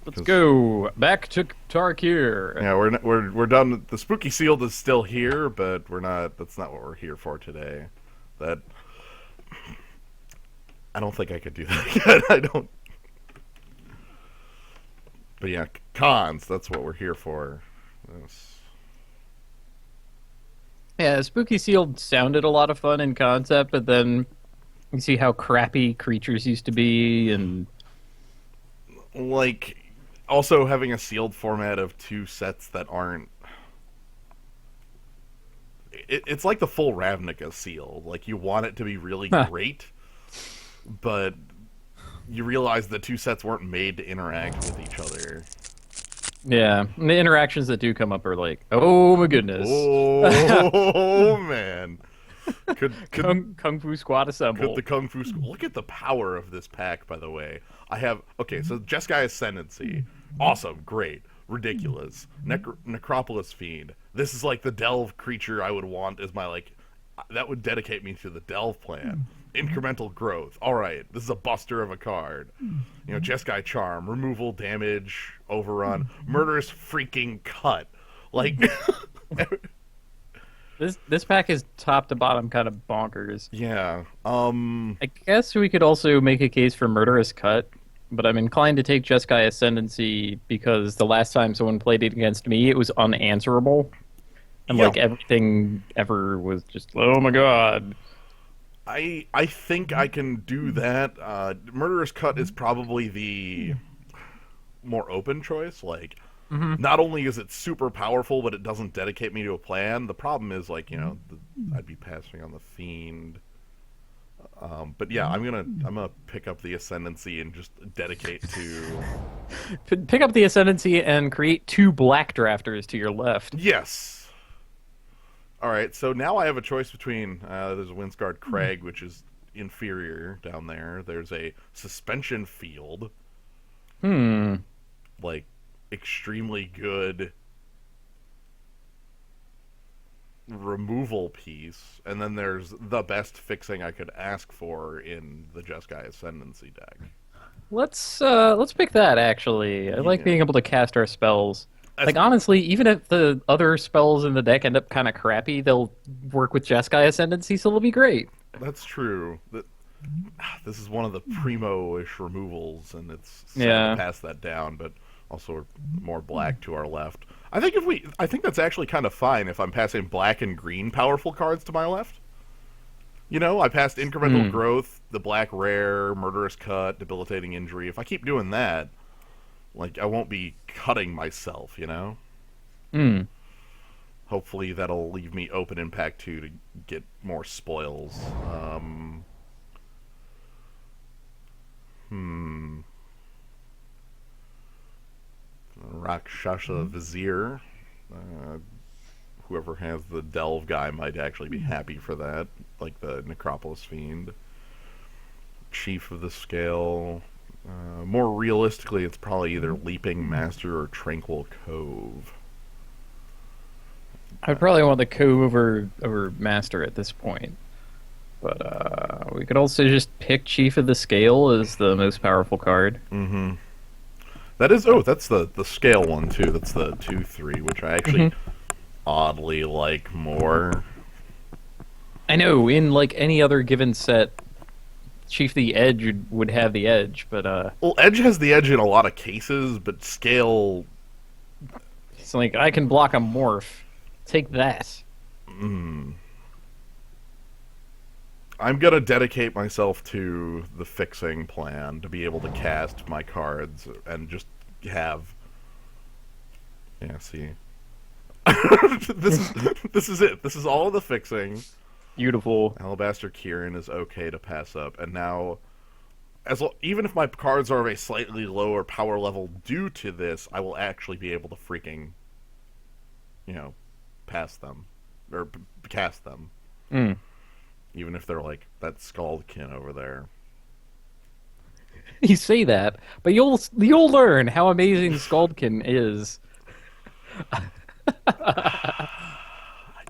Let's 'Cause, go back to Tarkir. yeah, we're done. The spooky sealed is still here, but we're not. That's not what we're here for today. That I don't think I could do that yet. I don't. But yeah, cons. That's what we're here for. That's- Yeah, Spooky Sealed sounded a lot of fun in concept, but then you see how crappy creatures used to be, and like also having a sealed format of two sets that aren't. It's like the full Ravnica seal. Like you want it to be really huh, great, but you realize the two sets weren't made to interact with each other. yeah, and the interactions that do come up are like, oh my goodness, Oh man, could Kung Fu Squad could the assemble. Kung Fu school look at the power of this pack? By the way, I have okay. So Jeskai Ascendancy, awesome, great, ridiculous. Necropolis Fiend. This is like the Delve creature I would want as my like. That would dedicate me to the Delve plan. Incremental growth. All right, this is a buster of a card. You know, Jeskai Charm, removal, damage, overrun, murderous freaking cut. Like, This pack is top to bottom kind of bonkers. yeah. I guess we could also make a case for Murderous Cut, but I'm inclined to take Jeskai Ascendancy because the last time someone played it against me, it was unanswerable. And Yeah, like everything ever was just, oh my god. I think I can do that. Murderous Cut is probably the more open choice. Like, Hmm. not only is it super powerful, but it doesn't dedicate me to a plan. The problem is, like, I'd be passing on the Fiend. But yeah, I'm gonna pick up the Ascendancy and just dedicate to Pick up the Ascendancy and create two black drafters to your left. yes. All right, so now I have a choice between there's a Windsguard Crag, which is inferior down there. There's a Suspension Field, Hmm. like extremely good removal piece, and then there's the best fixing I could ask for in the Jeskai Ascendancy deck. Let's pick that actually. I like Yeah, being able to cast our spells. as Like honestly, even if the other spells in the deck end up kind of crappy, they'll work with Jeskai Ascendancy, so they'll be great. that's true. This is one of the primo-ish removals, and it's sad to Yeah. pass that down, but also more black to our left. I think that's actually kind of fine if I'm passing black and green powerful cards to my left. You know, I passed incremental Hmm. growth, the black rare, murderous cut, debilitating injury. If I keep doing that, like I won't be cutting myself. You know. Hmm. Hopefully that'll leave me open impact 2 to get more spoils. Hmm. Rakshasa Vizier. Uh, Whoever has the Delve guy might actually be happy for that, like the Necropolis Fiend. Chief of the Scale. More realistically, it's probably either Leaping Master or Tranquil Cove. I'd probably want the Cove over Master at this point. But we could also just pick Chief of the Scale as the most powerful card. Mm-hmm. That's the scale one too. That's the 2/3, which I actually Hmm. oddly like more. I know, in like any other given set, Chief the Edge would have the edge, but Well, Edge has the edge in a lot of cases, but scale. it's like I can block a morph. Take that. Mm, I'm gonna dedicate myself to the fixing plan to be able to cast my cards and just have. Yeah, see, this is it. This is all of the fixing. Beautiful. Alabaster Kieran is okay to pass up, and now, even if my cards are of a slightly lower power level due to this, I will actually be able to freaking, you know, pass them or cast them, Mm. even if they're like that Scaldkin over there. You say that, but you'll learn how amazing Scaldkin is. I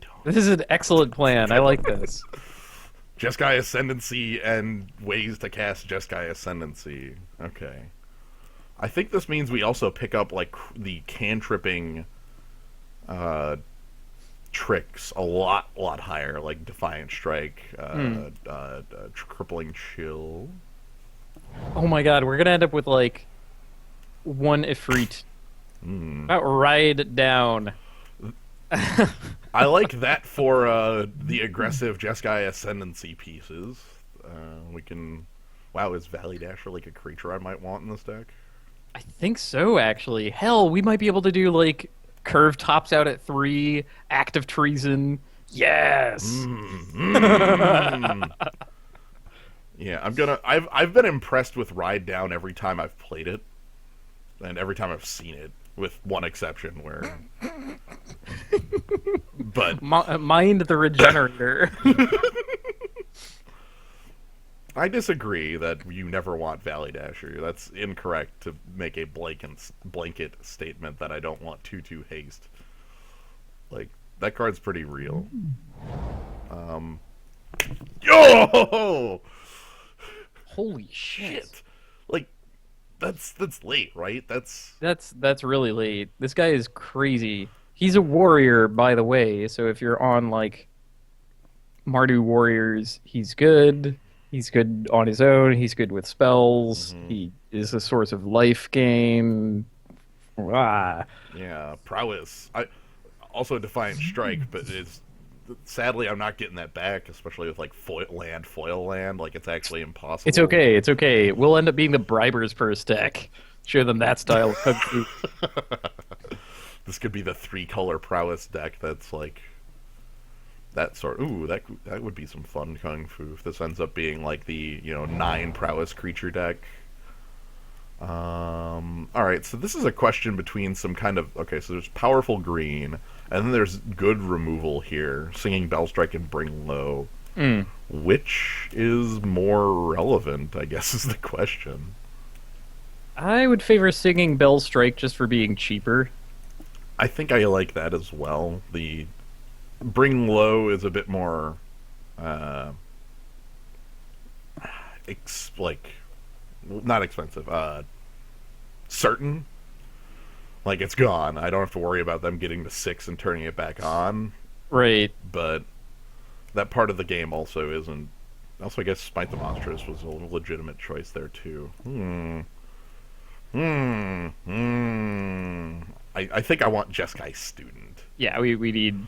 don't. This is an excellent plan. I like this. Jeskai Ascendancy and ways to cast Jeskai Ascendancy. Okay. I think this means we also pick up like the cantripping uh, tricks a lot higher, like Defiant Strike, Hmm. Crippling Chill. Oh my god, we're gonna end up with like one Ifrit. Mm. About ride down. I like that for the aggressive Jeskai Ascendancy pieces. We can. Wow, is Valley Dasher like a creature I might want in this deck? I think so, actually. Hell, we might be able to do like curve tops out at 3, act of treason. Yes. Mm. Yeah, I'm gonna. I've been impressed with Ride Down every time I've played it, and every time I've seen it, with one exception where. But Mind the regenerator. I disagree that you never want Valley Dasher. That's incorrect to make a blanket statement that I don't want Tutu Haste. Like, that card's pretty real. Yo! Holy shit. Shit! Like, that's late, right? That's really late. This guy is crazy. He's a warrior, by the way, so if you're on like Mardu warriors, he's good. He's good on his own. He's good with spells. Mhm. He is a source of life gain. Ah. Yeah, prowess. I also Defiant Strike, but it's sadly I'm not getting that back, especially with like foil land. Like it's actually It's impossible. okay. It's okay. We'll end up being the bribers first deck. Show them that style of Kung Fu. This could be the 3-color prowess deck. That's like that sort. Ooh, that would be some fun kung fu if this ends up being like the 9 prowess creature deck. All right, so this is a question between some kind of okay. So there's powerful green, and then there's good removal here. Singing Bellstrike and Bring Low. Mm. Which is more relevant? I guess is the question. I would favor singing Bell Strike just for being cheaper. I think I like that as well. The Bring Low is a bit more, uh, like not expensive, certain. Like it's gone. I don't have to worry about them getting to 6 and turning it back on. Right. But that part of the game also isn't. Also, I guess Smite the Monstrous was a legitimate choice there too. I think I want Jeskai Student. Yeah, we need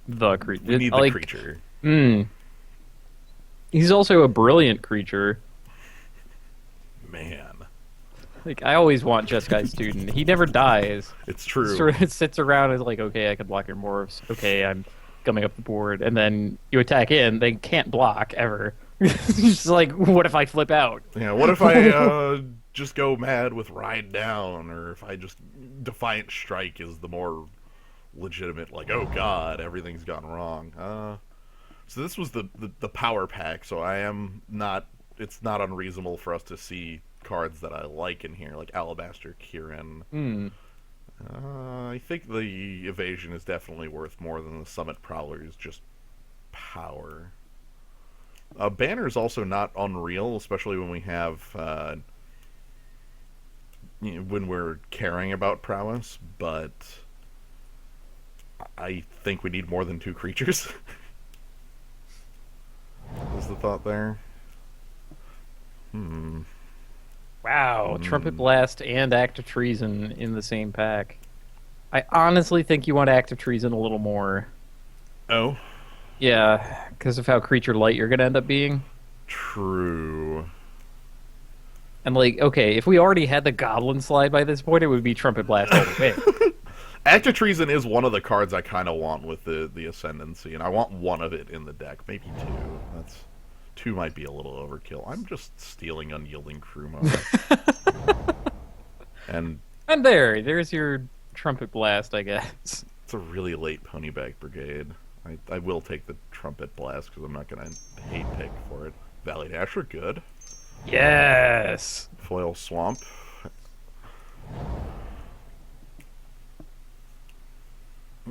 the We creature. need the creature. Mm. He's also a brilliant creature. Man, Like I always want Jeskai Student. He never dies. it's true. Sort of sits around as like, okay, I can block your morphs. Okay, I'm coming up the board, and then you attack in. They can't block ever. It's just like, what if I flip out? Yeah, what if I just go mad with Ride Down, or if I just Defiant Strike is the more legitimate, like, oh god, everything's gone wrong. So this was the power pack, so I am not, it's not unreasonable for us to see cards that I like in here, like Alabaster Kieran. Hmm. I think the evasion is definitely worth more than the Summit Prowler's just power. Banner is also not unreal, especially when we have when we're caring about prowess. But I think we need more than 2 creatures. Is the thought there? Wow, Trumpet Blast and Act of Treason in the same pack. I honestly think you want Act of Treason a little more. Oh, Yeah, because of how creature light you're gonna end up being. true. And like, okay, if we already had the Goblin slide by this point, it would be Trumpet Blast all the way. Act of Treason is one of the cards I kind of want with the Ascendancy, and I want one of it in the deck, maybe 2. That's 2 might be a little overkill. I'm just stealing Unyielding Crew mode. And And there's your Trumpet Blast, I guess. it's a really late Ponyback Brigade. I will take the Trumpet Blast because I'm not going to hate pick for it. Valley Dasher, good. Yes. Foil Swamp.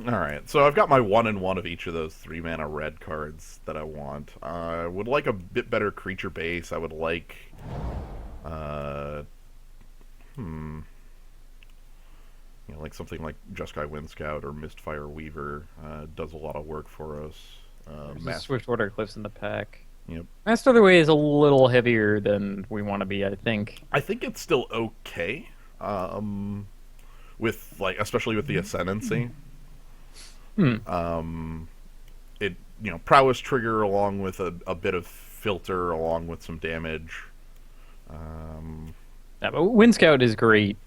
Alright, so I've got my 1/1 of each of those 3-mana red cards that I want. I would like a bit better creature base. I would like... Hmm. Like something like Jeskai Windscout or Mistfire Weaver does a lot of work for us. There's a Master. Swiftwater Cliffs in the pack. Yep. Master of the Way is a little heavier than we want to be, I think. I think it's still okay. Um, with like especially with the Ascendancy. Hmm. It prowess trigger along with a bit of filter along with some damage. Um, Yeah, but Wind Scout is great.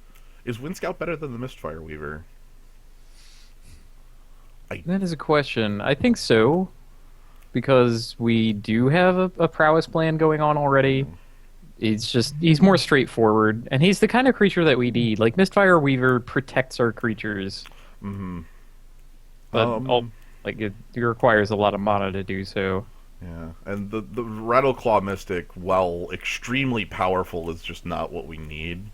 is Windscout better than the Mistfire Weaver? I That is a question. I think so, because we do have a prowess plan going on already. He's more straightforward, and he's the kind of creature that we need. Like Mistfire Weaver protects our creatures, mm-hmm. but um it requires a lot of mana to do so. yeah, and the Rattleclaw Mystic, while extremely powerful, is just not what we need.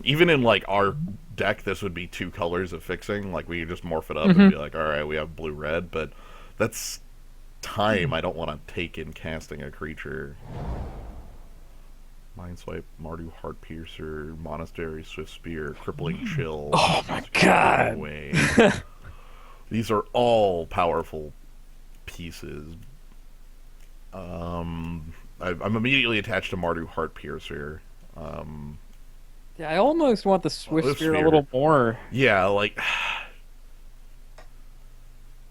Even in like our deck, this would be two colors of fixing. Like we could just morph it up and Hmm. be like, all right, we have blue red, but that's time I don't want to take in casting a creature. Mindswipe, Mardu, Heart Piercer, Monastery, Swift Spear, Crippling Chill. Oh my Go god! away. These are all powerful pieces. I'm immediately attached to Mardu, Heart Piercer. Yeah, I almost want the Swift Swift Spear a Spear. little more. Yeah, like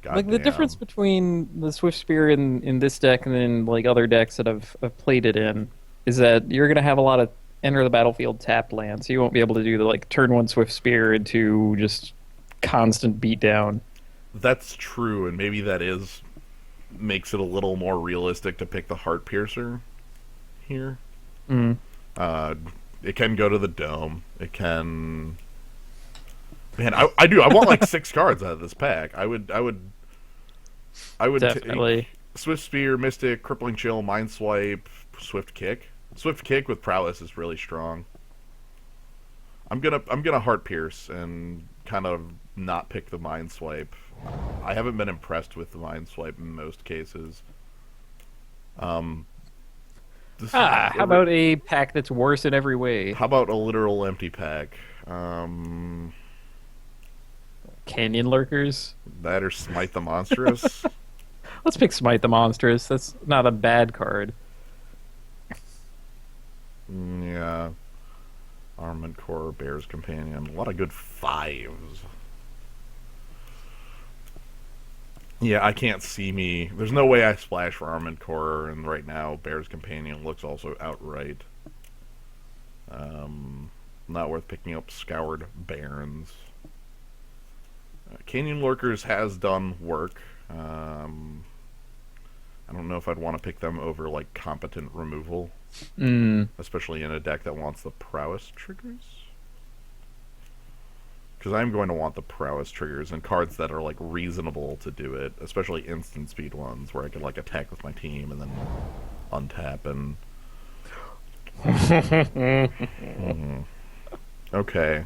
Like the difference goddamn. between the Swift Spear in this deck and then like other decks that I've played it in is that you're gonna have a lot of enter the battlefield tapped lands, so you won't be able to do the like turn one Swift Spear into just constant beatdown. That's true, and maybe that is makes it a little more realistic to pick the Heart Piercer here. Mm. Uh, it can go to the dome. It can. Man, I do. I want like six cards out of this pack. I would Definitely. take Swift Spear, Mystic, Crippling Chill, Mind Swipe, Swift Kick. Swift Kick with prowess is really strong. I'm gonna Heart Pierce and kind of not pick the Mind Swipe. I haven't been impressed with the Mind Swipe in most cases. Um, this How about a pack that's worse in every way? how about a literal empty pack? Canyon Lurkers. That or Smite the Monstrous. Let's pick Smite the Monstrous. That's not a bad card. Yeah. Armament Core, Bear's Companion. A lot of good fives. Yeah, I can't see me. There's no way I splash for Armament Core, and right now Bear's Companion looks also outright. Not worth picking up Scoured Barrens. Canyon Lurkers has done work. I don't know if I'd want to pick them over like Competent Removal, Mm. especially in a deck that wants the prowess triggers. Because I'm going to want the prowess triggers and cards that are like reasonable to do it, especially instant speed ones where I can like attack with my team and then untap and. Mhm. Okay,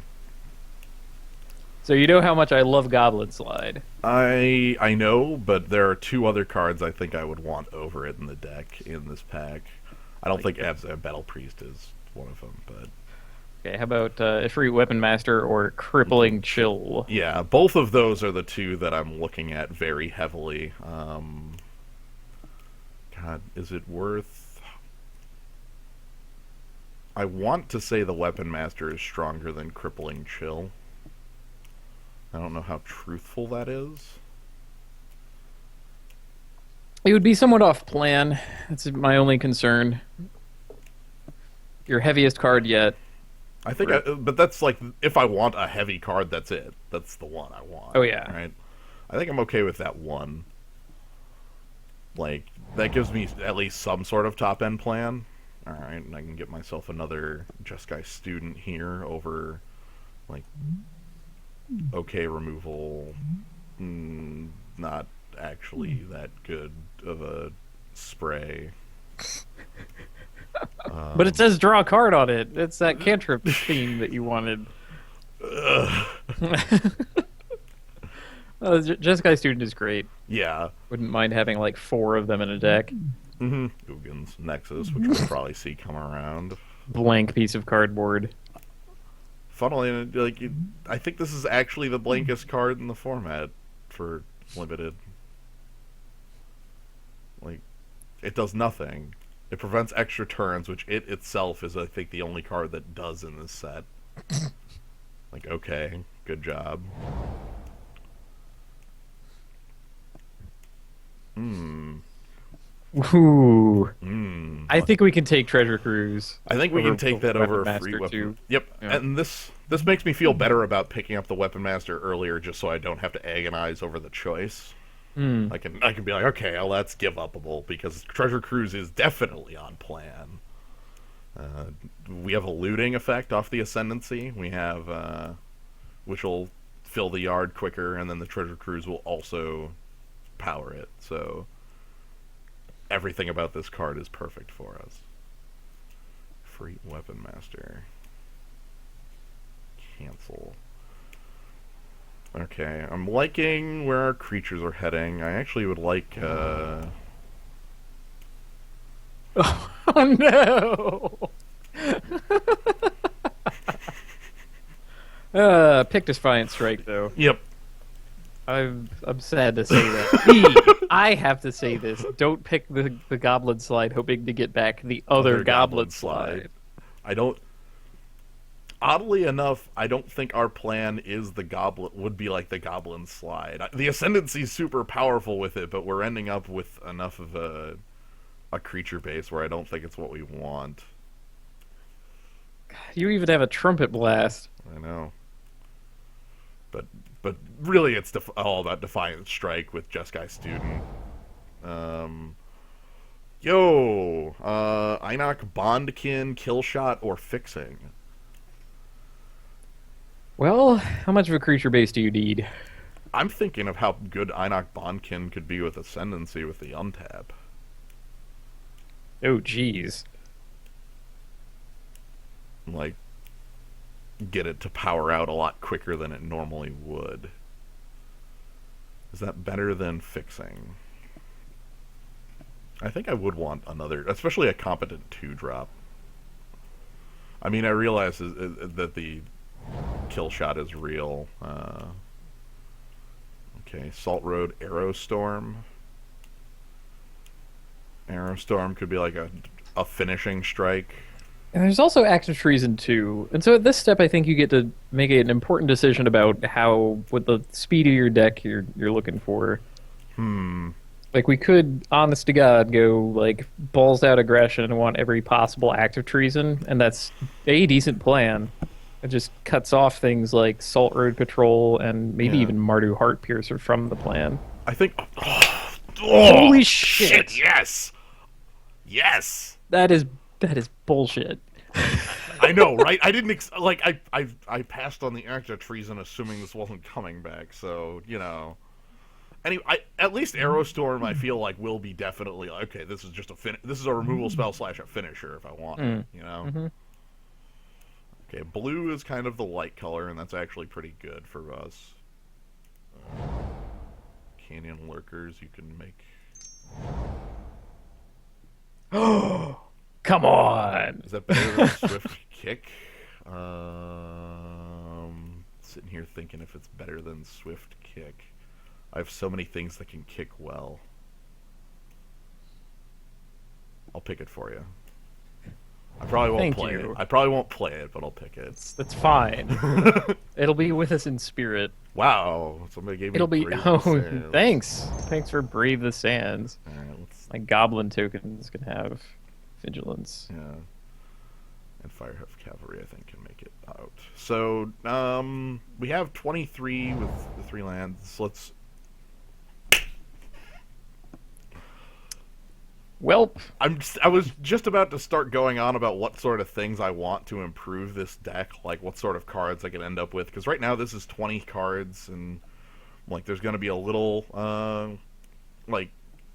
So you know how much I love Goblin Slide. I know, but there are two other cards I think I would want over it in the deck in this pack. I don't think Battle Priest is one of them, but Okay, how about Ifrit Weapon Master or Crippling Chill? yeah, both of those are the two that I'm looking at very heavily. God, is it worth? I want to say the Weapon Master is stronger than Crippling Chill. I don't know how truthful that is. It would be somewhat off plan. That's my only concern. Your heaviest card yet. I think, but that's like if I want a heavy card, that's it. That's the one I want. Oh yeah. Right. I think I'm okay with that one. Like that gives me at least some sort of top end plan. All right, and I can get myself another Jeskai student here over like okay removal. Not actually that good of a spray. But it says draw a card on it. It's that cantrip theme that you wanted. Jeskai Student is great. Yeah. Wouldn't mind having like four of them in a deck. Ugins Nexus, which we'll probably see come around. blank piece of cardboard. Funnily, like, I think this is actually the blankest card in the format for limited. Like, it does nothing. It prevents extra turns, which it itself is, I think, the only card that does in this set. Like, okay, good job. Hmm. Ooh. Hmm. I think we can take Treasure Cruise I think we can take that Weapon over a free Master weapon. too. Yep, Yeah. and this makes me feel better about picking up the Weapon Master earlier, just so I don't have to agonize over the choice. Hmm. I can be like, okay, well, that's give upable because Treasure Cruise is definitely on plan. We have a looting effect off the Ascendancy. We have which will fill the yard quicker, and then the Treasure Cruise will also power it. So everything about this card is perfect for us. Free Weapon Master. Cancel. Okay, I'm liking where our creatures are heading. I actually would like, Oh no! Pick Defiant Strike though. Yep. I'm sad to say that. I have to say this. Don't pick the Goblin Slide, hoping to get back the other Goblin Slide. I don't. Oddly enough, I don't think our plan is the Goblin would be like the Goblin Slide. The Ascendancy's super powerful with it, but we're ending up with enough of a creature base where I don't think it's what we want. You even have a Trumpet Blast. I know. But really, it's all about Defiant Strike with Jeskai Student. Einok Bondkin, Killshot, or Fixing. Well, how much of a creature base do you need? I'm thinking of how good Einok Bondkin could be with Ascendancy with the untap. Oh, jeez. Like, get it to power out a lot quicker than it normally would. Is that better than Fixing? I think I would want another, especially a competent 2-drop. I mean, I realize that the kill shot is real. Okay, Salt Road, Aerostorm. Aerostorm could be like a finishing strike. And there's also active treason too. And so at this step, I think you get to make an important decision about what the speed of your deck you're looking for. Hmm. Like we could, honest to God, go like balls out aggression and want every possible active treason, and that's a decent plan. It just cuts off things like Salt Road Patrol and maybe Yeah. even Mardu Heartpiercer from the plan. I think. Holy shit! Yes. Yes. That is bullshit. I know, right? I didn't I passed on the act of treason, assuming this wasn't coming back. So Anyway, at least Aerostorm, I feel like will be definitely okay. This is just this is a removal spell / a finisher if I want it. Mm-hmm. Okay, blue is kind of the light color, and that's actually pretty good for us. Canyon lurkers, you can make. Come on! Is that better than Swift Kick? Sitting here thinking if it's better than Swift Kick. I have so many things that can kick well. I'll pick it for you. I probably won't play it. I probably won't play it, but I'll pick it. That's fine. It'll be with us in spirit. Wow, somebody gave me. It'll be. Brave Oh, the Sands. thanks for Brave the Sands. All right, let's. My Goblin tokens can have vigilance. Yeah. And Firehoof Cavalry, I think, can make it out. So, we have 23 with the 3 lands. Let's. Welp. I was just about to start going on about what sort of things I want to improve this deck, like what sort of cards I could end up with. Because right now this is 20 cards, and like there's going to be a little, like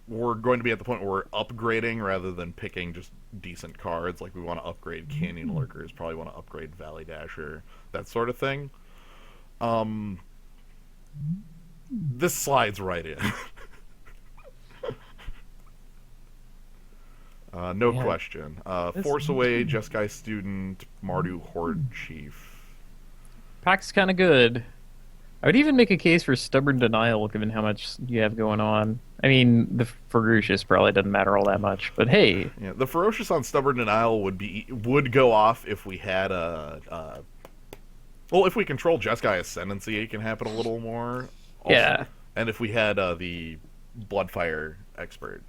we're going to be at the point where we're upgrading rather than picking just decent cards. Like we want to upgrade Canyon Lurkers, probably want to upgrade Valley Dasher, that sort of thing. This slides right in. No Yeah, question. this Force Away, Jeskai Student, Mardu Horde Chief. pack's kind of good. I would even make a case for Stubborn Denial, given how much you have going on. I mean, the Ferocious probably doesn't matter all that much, but hey, Yeah, the Ferocious on Stubborn Denial would go off if we had well, if we control Jeskai Ascendancy, it can happen a little more. Also, yeah, and if we had the Bloodfire Expert.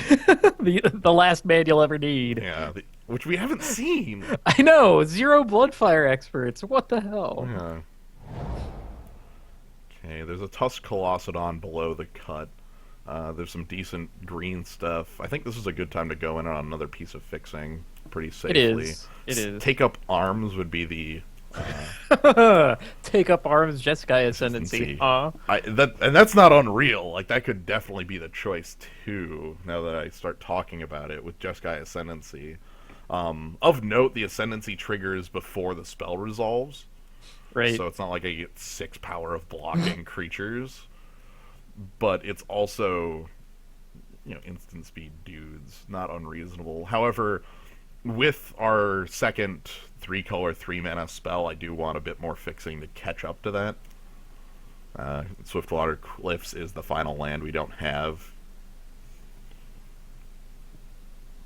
the last man you'll ever need. Yeah, which we haven't seen. I know, zero Bloodfire experts. What the hell? Yeah. Okay, there's a Tusk Colossodon below the cut. There's some decent green stuff. I think this is a good time to go in on another piece of fixing pretty It safely. is. It is. Take up arms would be the Take up arms, Jeskai Ascendancy. consistency. And that's not unreal. Like that could definitely be the choice too. Now that I start talking about it with Jeskai Ascendancy. Of note, the Ascendancy triggers before the spell resolves. Right. So it's not like I get 6 power of blocking creatures, but it's also, instant speed dudes, not unreasonable. However, with our second 3-color 3-mana spell, I do want a bit more fixing to catch up to that. Swiftwater Cliffs is the final land we don't have.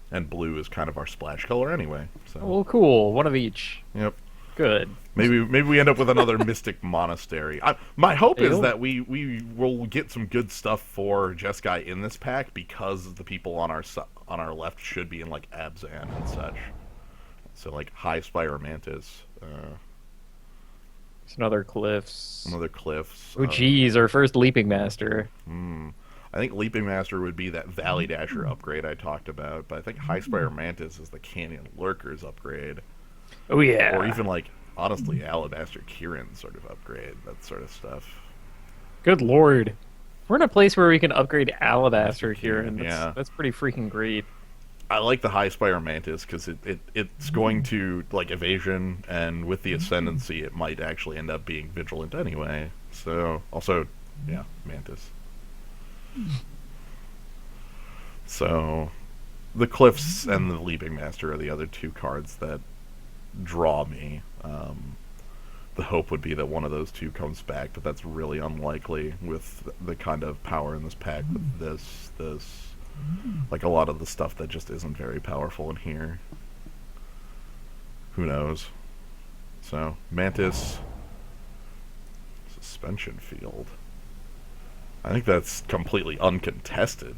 And blue is kind of our splash color anyway. So Well, cool. One of each. yep. Good. Maybe we end up with another Mystic Monastery. My hope is Ew. that we will get some good stuff for Jeskai in this pack because the people on our left should be in like Abzan and such. So like High Spire Mantis, Some other cliffs. some other cliffs. Oh, geez, our first Leaping Master. I think Leaping Master would be that Valley Dasher upgrade I talked about, but I think High Spire Mantis is the Canyon Lurkers upgrade. Oh, yeah. Or even like honestly Alabaster Kieran sort of upgrade, that sort of stuff. Good lord. We're in a place where we can upgrade Alabaster here, and Yeah. that's pretty freaking great. I like the High Spire Mantis because it's going to like evasion, and with the Ascendancy, it might actually end up being Vigilant anyway. So also, yeah, Mantis. So, the Cliffs and the Leaping Master are the other two cards that draw me. The hope would be that one of those two comes back, but that's really unlikely with the kind of power in this pack with this. Like a lot of the stuff that just isn't very powerful in here. Who knows? So, Mantis. Suspension Field. I think that's completely uncontested.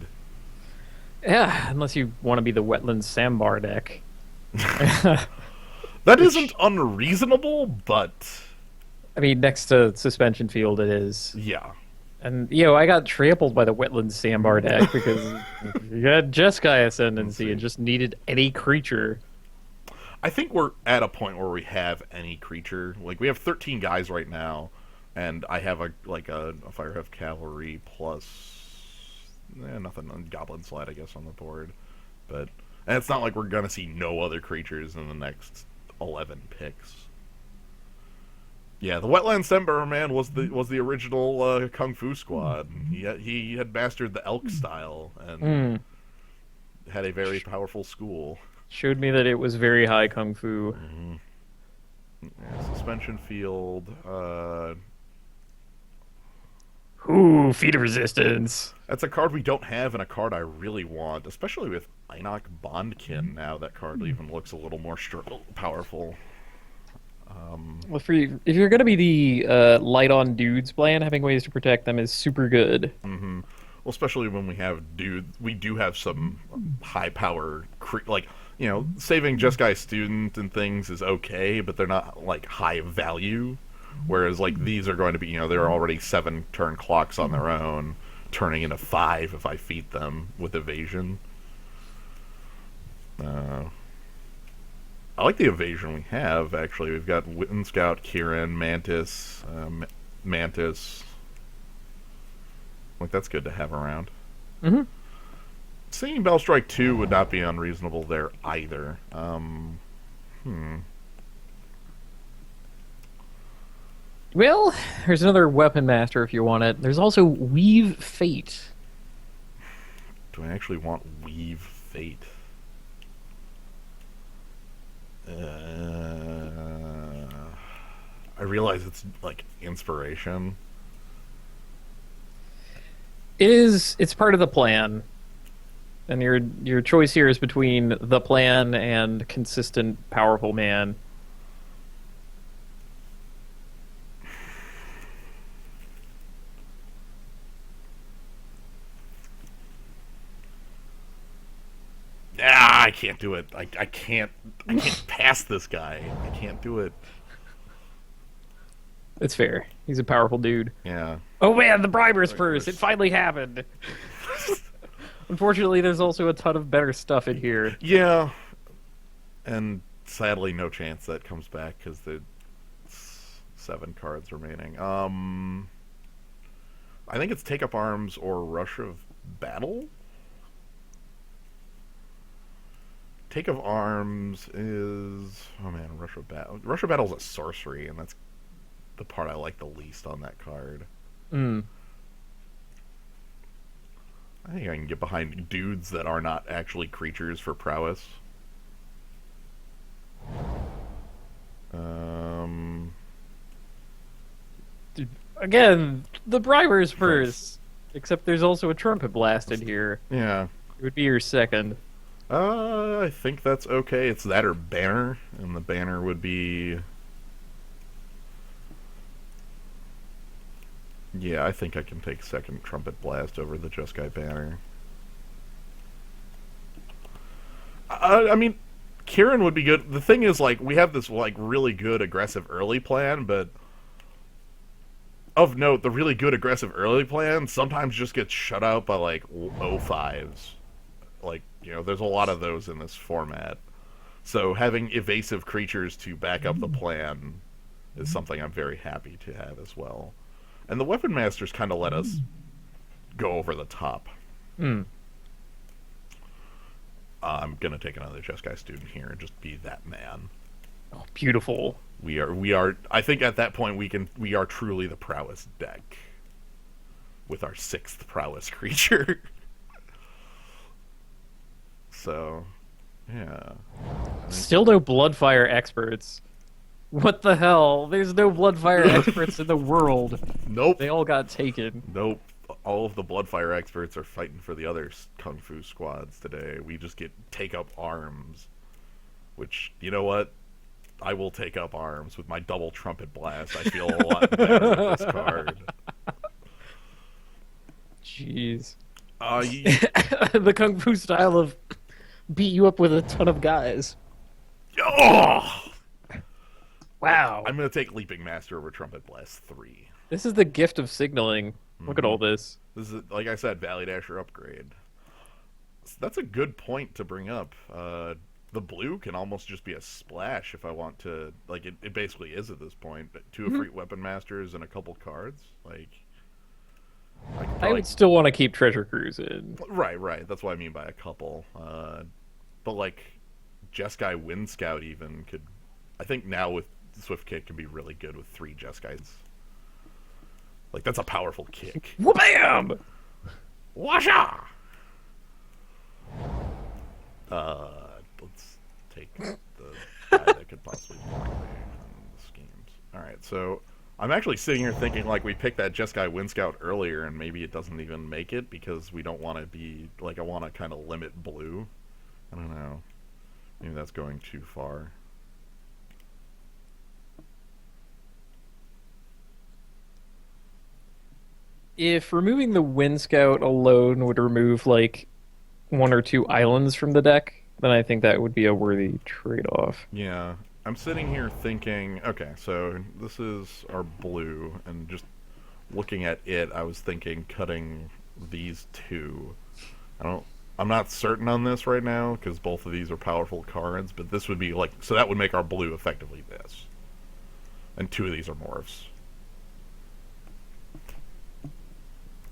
Yeah, unless you want to be the Wetlands Sandbar deck. That isn't unreasonable, but I mean, next to Suspension Field, it is. yeah. And, I got trampled by the Wetlands Sandbar deck because you had Jeskai Ascendancy and just needed any creature. I think we're at a point where we have any creature. Like, we have 13 guys right now, and I have a Firehoof Cavalry plus nothing on Goblin Slide, I guess, on the board. And it's not like we're gonna see no other creatures in the next 11 picks. Yeah, the Wetland Sandbar Man was the original Kung Fu Squad. He had mastered the elk style and had a very powerful school. Showed me that it was very high kung fu. Yeah, Suspension Field. Ooh, feet of resistance. That's a card we don't have and a card I really want, especially with Einok Bondkin now. That card even looks a little more powerful. Well, if you're going to be the light on dudes plan, having ways to protect them is super good. Well, especially when we do have some high power, saving Jeskai Student and things is okay, but they're not like high value. Whereas like these are going to be, they're already 7 turn clocks on their own, turning into 5 if I feed them with evasion. I like the evasion we have, actually. We've got Witten Scout, Kieran, Mantis, Mantis. Like, that's good to have around. Mm-hmm. Singing Bellstrike 2 would not be unreasonable there either. Well, there's another Weapon Master if you want it. There's also Weave Fate. Do I actually want Weave Fate. I realize it's like inspiration. It is. It's part of the plan, and your choice here is between the plan and consistent, powerful man. Ah, I can't do it. I can't. I can't pass this guy. I can't do it. It's fair. He's a powerful dude. Yeah. Oh man, the briber's Like, purse! It finally happened. Unfortunately, there's also a ton of better stuff in here. Yeah. And sadly, no chance that comes back because there's 7 cards remaining. I think it's Take Up Arms or Rush of Battle. Take of Arms is, oh man, Rush of Battle. Rush of Battle is a sorcery, and that's the part I like the least on that card. Mm. I think I can get behind dudes that are not actually creatures for prowess. Um, Again, the briber's purse. Except there's also a trumpet blast in here. yeah. It would be your second. I think that's okay. It's that or Banner, and the Banner would be. Yeah, I think I can take second Trumpet Blast over the Jeskai Banner. I mean, Kieran would be good. The thing is, like, we have this like really good aggressive early plan, but of note, the really good aggressive early plan sometimes just gets shut out by like 05s. Like, you know, there's a lot of those in this format. So having evasive creatures to back up the plan is something I'm very happy to have as well. And the Weapon Masters kind of let us go over the top. Mm. I'm gonna take another Jeskai student here and just be that man. Oh, beautiful. We are. I think at that point we are truly the prowess deck with our 6th prowess creature. So, yeah. Still no Bloodfire experts. What the hell? There's no Bloodfire experts in the world. Nope. They all got taken. Nope. All of the Bloodfire experts are fighting for the other Kung Fu squads today. We just get Take Up Arms. Which, you know what? I will take up arms with my double Trumpet Blast. I feel a lot better with this card. Jeez. You, The Kung Fu style of beat you up with a ton of guys. oh! Wow. I'm going to take Leaping Master over Trumpet Blast 3. This is the gift of signaling. Look at all this. This is, like I said, Valley Dasher upgrade. That's a good point to bring up. The blue can almost just be a splash if I want to. Like, it basically is at this point. 2 Efreet Weapon Masters and a couple cards. Like, I could I probably... would still want to keep Treasure Cruise in. Right. That's what I mean by a couple. But, like, Jeskai Wind Scout even could... I think now with Swift Kick can be really good with 3 Jeskais. Like, that's a powerful kick. Wham! Washa! Let's take the guy that could possibly block me on the schemes. Alright, so I'm actually sitting here thinking like we picked that Jeskai Wind Scout earlier and maybe it doesn't even make it because we don't want to be, like, I want to kind of limit blue. I don't know. Maybe that's going too far. If removing the Wind Scout alone would remove, like, 1 or 2 islands from the deck, then I think that would be a worthy trade-off. Yeah, I'm sitting here thinking, okay, so this is our blue, and just looking at it, I was thinking cutting these 2. I'm not certain on this right now, because both of these are powerful cards, but this would be like, so that would make our blue effectively this. And 2 of these are morphs.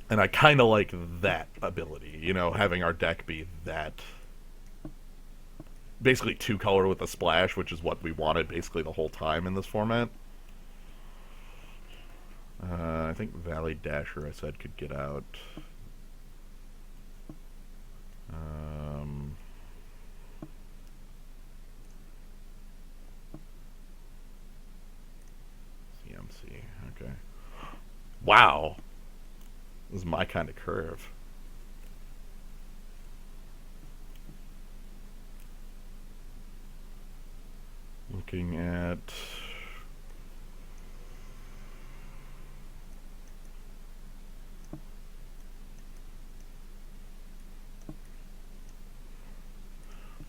And I kind of like that ability, you know, having our deck be that. Basically 2 color with a splash, which is what we wanted basically the whole time in this format. I think Valley Dasher, I said, could get out. see. Okay. Wow. This is my kind of curve. Looking at...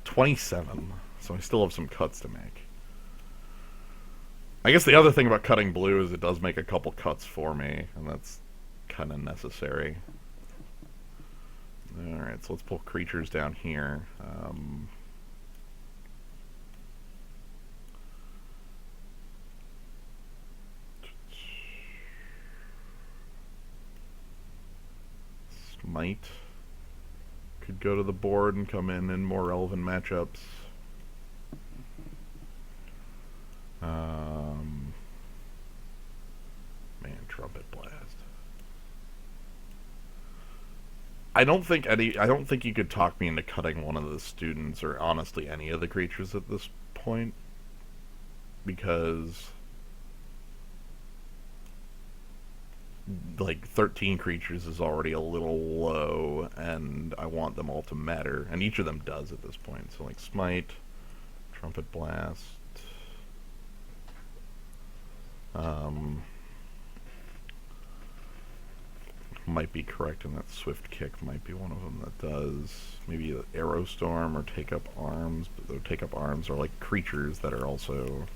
$27. So I still have some cuts to make. I guess the other thing about cutting blue is it does make a couple cuts for me, and that's kind of necessary. Alright, so let's pull creatures down here. Smite could go to the board and come in more relevant matchups. Man, Trumpet Blast. I don't think you could talk me into cutting one of the students or honestly any of the creatures at this point, because like 13 creatures is already a little low, and I want them all to matter, and each of them does at this point. So like Smite, Trumpet Blast, might be correct in that Swift Kick might be one of them that does. Maybe Arrow Storm or Take Up Arms, but the Take Up Arms are like creatures that are also...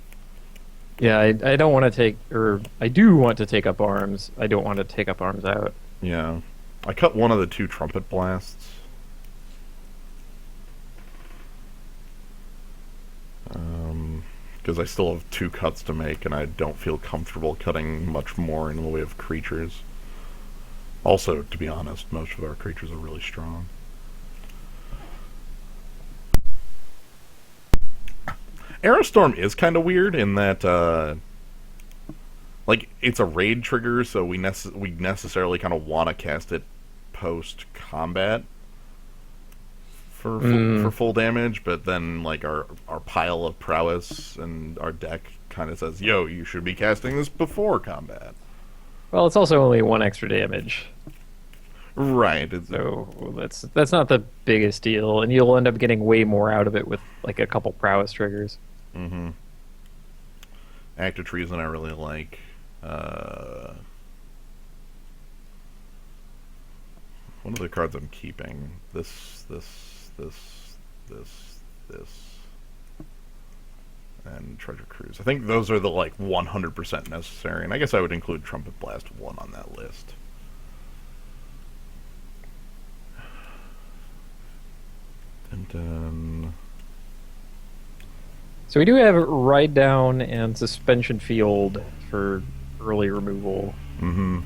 Yeah, I don't want to take, or I do want to take up arms. I don't want to take up arms out. Yeah. I cut one of the 2 Trumpet Blasts. Because I still have 2 cuts to make, and I don't feel comfortable cutting much more in the way of creatures. Also, to be honest, most of our creatures are really strong. Aerostorm is kind of weird in that, like, it's a raid trigger, so we necessarily kind of want to cast it post-combat for full damage, but then, like, our pile of prowess and our deck kind of says, yo, you should be casting this before combat. Well, it's also only 1 extra damage. Right. So that's not the biggest deal, and you'll end up getting way more out of it with, like, a couple prowess triggers. Mm-hmm. Act of Treason I really like. One of the cards I'm keeping. This, and Treasure Cruise. I think those are the, like, 100% necessary, and I guess I would include Trumpet Blast 1 on that list. And then... So we do have Ride Down and Suspension Field for early removal. Mm-hmm.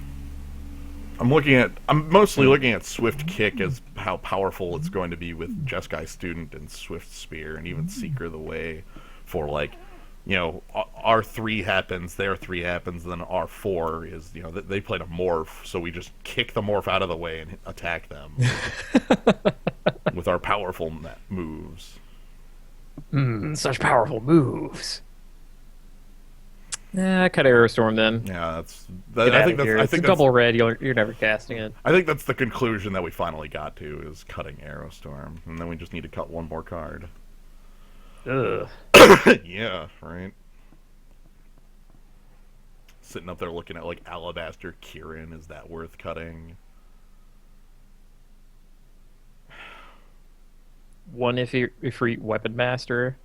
I'm mostly looking at Swift Kick as how powerful it's going to be with Jeskai Student and Swift Spear and even Seeker the Way for, like, you know, R3 happens, their 3 happens, then R4 is, you know, they played a morph, so we just kick the morph out of the way and attack them with our powerful moves. Such powerful moves. Nah, cut Aerostorm then. Yeah, I think it's double red. You're never casting it. I think that's the conclusion that we finally got to, is cutting Aerostorm, and then we just need to cut one more card. Ugh. Yeah, right. Sitting up there looking at, like, Alabaster Kirin, is that worth cutting? One Ifrit Weapon Master.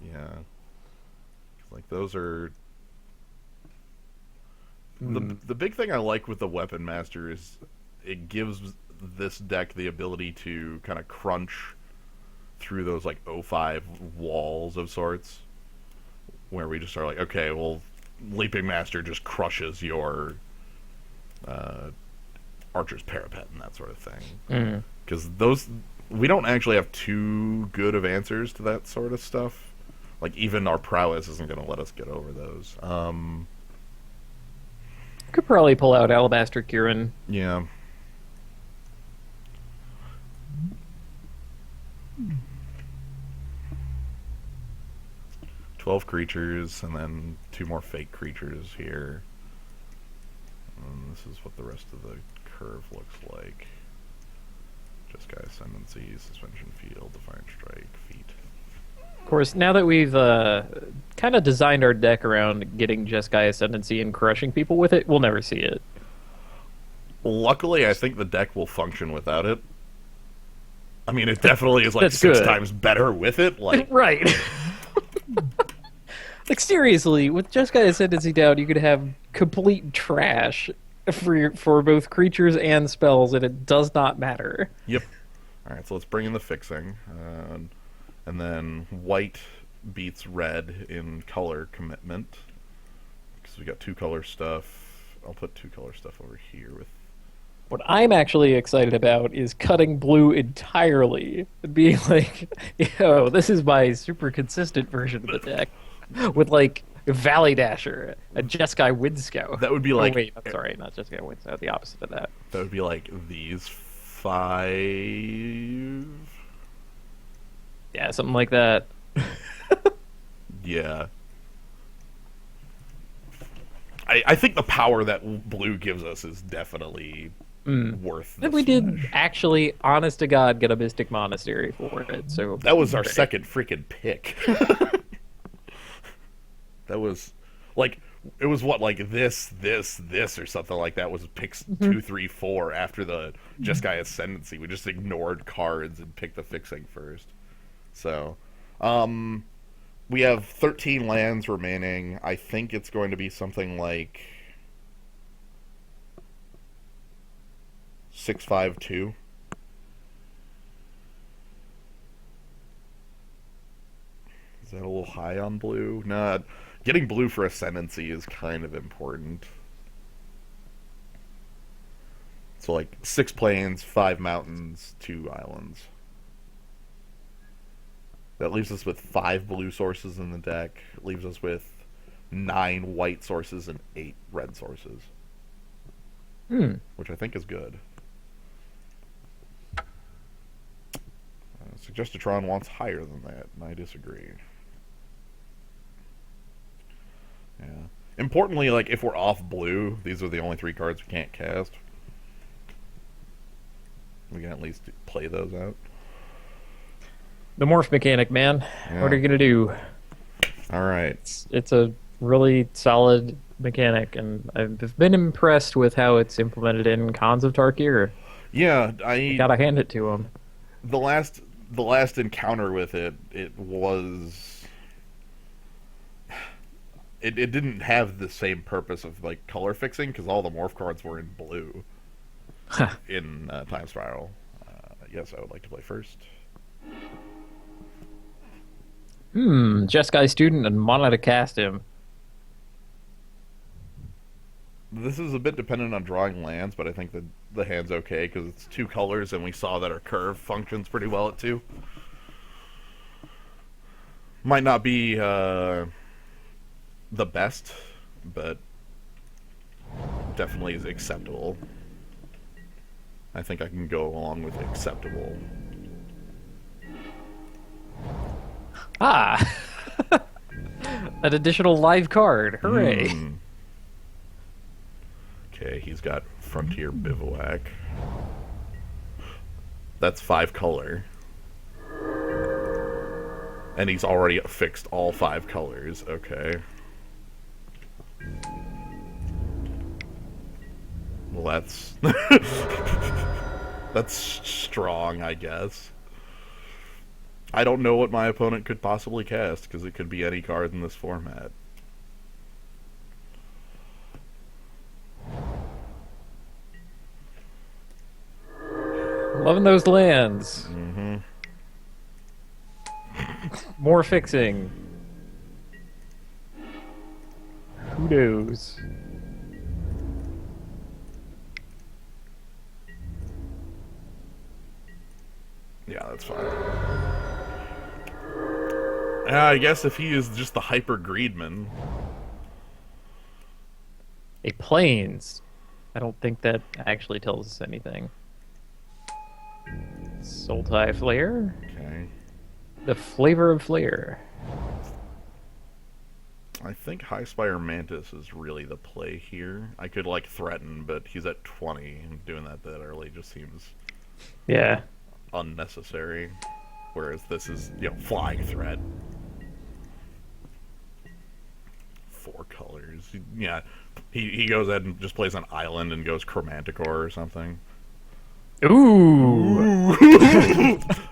Yeah. Like, those are... The big thing I like with the Weapon Master is it gives this deck the ability to kind of crunch through those, like, 0-5 walls of sorts, where we just are like, okay, well, Leaping Master just crushes your Archer's Parapet and that sort of thing. Because we don't actually have too good of answers to that sort of stuff. Like, even our prowess isn't going to let us get over those. Could probably pull out Alabaster Kirin. Yeah. 12 creatures, and then 2 more fake creatures here. And this is what the rest of the curve looks like. Just Guy Ascendancy, Suspension Field, Defiant Strike, Feet. Of course, now that we've kind of designed our deck around getting Jeskai Ascendancy and crushing people with it, we'll never see it. Luckily, I think the deck will function without it. I mean, it definitely is like That's 6 good. times better with it. Like, Right. Like, seriously, with Jeskai Ascendancy down, you could have complete trash for both creatures and spells, and it does not matter. yep. All right, so let's bring in the fixing, and then white beats red in color commitment because we got 2 color stuff. I'll put 2 color stuff over here with. What I'm actually excited about is cutting blue entirely and being like, yo, this is my super consistent version of the deck with like Valley Dasher, a Jeskai Wind Scout. That would be Oh, like. wait, I'm sorry, not Jeskai Wind Scout, the opposite of that. That would be like these 5. Yeah, something like that. Yeah. I think the power that blue gives us is definitely worth. Then we did actually, honest to God, get a Mystic Monastery for it. So That was our second freaking pick. That was like it was what like this or something like that was picks 2, 3, 4 after the Jeskai Ascendancy. We just ignored cards and picked the fixing first. So, we have 13 lands remaining. I think it's going to be something like 6-5-2. Is that a little high on blue? Nah, getting blue for Ascendancy is kind of important. So like 6 plains, 5 mountains, 2 islands. That leaves us with 5 blue sources in the deck. It leaves us with 9 white sources and 8 red sources. Which I think is good. Suggestatron wants higher than that, and I disagree. Yeah. Importantly, like, if we're off blue, these are the only 3 cards we can't cast. We can at least play those out. the morph mechanic, man. Yeah. What are you gonna do? All right. It's a really solid mechanic, and I've been impressed with how it's implemented in Cons of Tarkir. Yeah, Gotta hand it to him. the last encounter with it was it didn't have the same purpose of like color fixing because all the morph cards were in blue in Time Spiral. Yes, I would like to play first. Jeskai student and mana to cast him. This is a bit dependent on drawing lands, but I think that the hand's okay because it's 2 colors, and we saw that our curve functions pretty well at 2. Might not be the best, but definitely is acceptable. I think I can go along with acceptable. Ah! An additional live card. Hooray. Okay, he's got Frontier Bivouac. That's 5 color. And he's already fixed all 5 colors. Okay. Well, that's... that's strong, I guess. I don't know what my opponent could possibly cast, because it could be any card in this format. Loving those lands. Mm-hmm. More fixing. Who knows? Yeah, that's fine. I guess if he is just the Hyper Greedman. A plains. I don't think that actually tells us anything. Sultai Flare? Okay. The flavor of Flare. I think High Spire Mantis is really the play here. I could like threaten, but he's at 20, and doing that early just seems Yeah. unnecessary. Whereas this is, flying threat. 4 colors. Yeah, he goes ahead and just plays an island and goes Chromanticore or something. Ooh.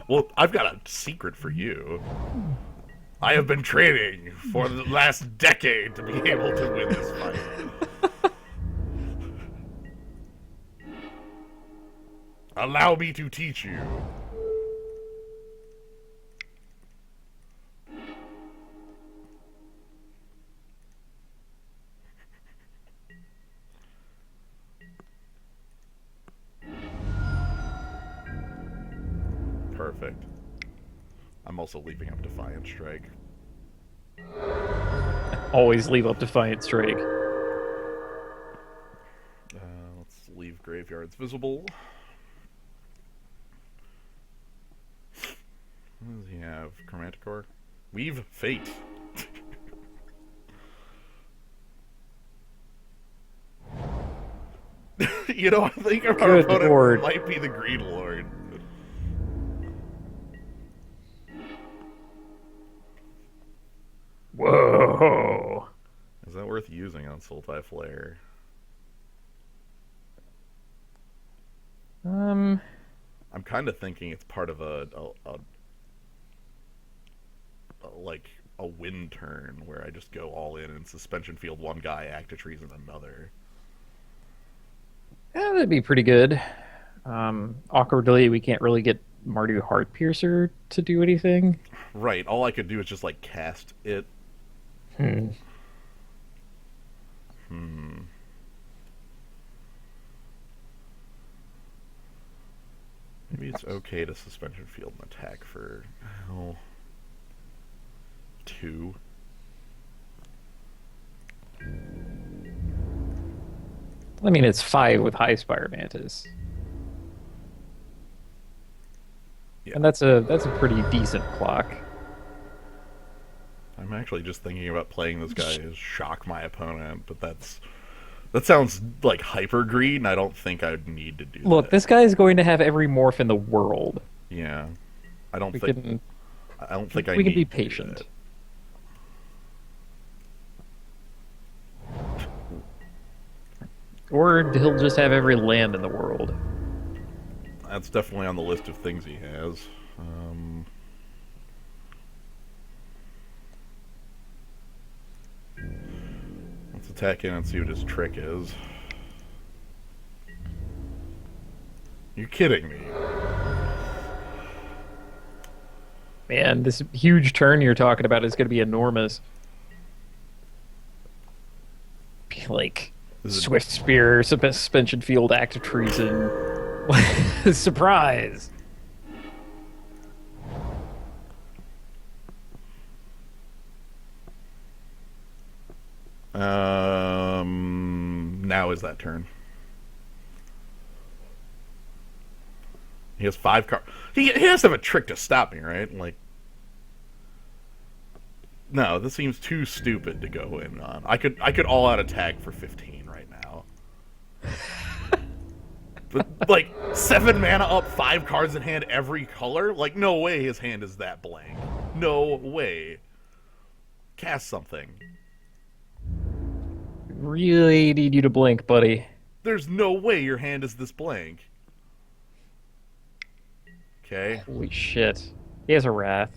Well, I've got a secret for you. I have been training for the last decade to be able to win this fight. Allow me to teach you. Perfect. I'm also leaving up Defiant Strike. Always leave up Defiant Strike. Let's leave Graveyards visible. What does he have? Chromanticore? Weave Fate. I think our Good opponent lord. might be the Green Lord. Whoa. Is that worth using on Sultai Flare? Um, I'm kind of thinking it's part of like a win turn where I just go all in and suspension field one guy, act a treason another. yeah, that'd be pretty good. Awkwardly, we can't really get Mardu Heartpiercer to do anything. Right. All I could do is just like cast it. Hmm. Maybe it's okay to suspension field and attack for 2. I mean, it's 5 with High Spire Mantis, Yeah. and that's a pretty decent clock. I'm actually just thinking about playing this guy as shock my opponent, but that sounds like hyper greed, and I don't think I'd need to do Look, that. this guy is going to have every morph in the world. Yeah. I don't We think can I don't think I we can need be to do patient. that. Or he'll just have every land in the world. That's definitely on the list of things he has. Let's attack in and see what his trick is. You're kidding me. Man, this huge turn you're talking about is going to be enormous. Be like This is Swift Spear, Suspension Field, Act of Treason. Surprise! Now is that turn. He has 5 cards. He has to have a trick to stop me, right? Like, no, this seems too stupid to go in on. I could all out attack for 15 right now. But like 7 mana up, 5 cards in hand, every color. Like, no way his hand is that blank. No way. Cast something. Really need you to blink, buddy. There's no way your hand is this blank. Okay. Holy shit. He has a Wrath.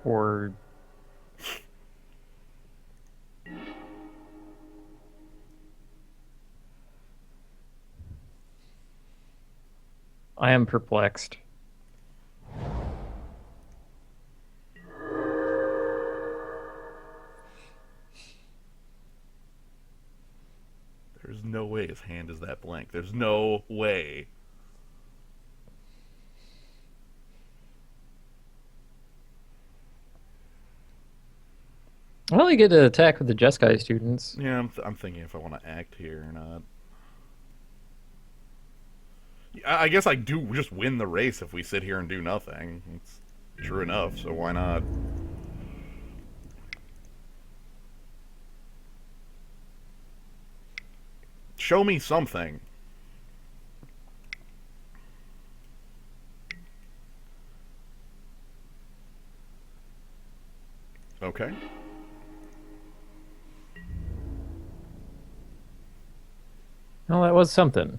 Or... I am perplexed. There's no way his hand is that blank. There's no way. Well, you get to attack with the Jeskai students. Yeah, I'm thinking if I want to act here or not. I guess I do just win the race if we sit here and do nothing. It's true enough, so why not? Show me something. Okay. Well, that was something.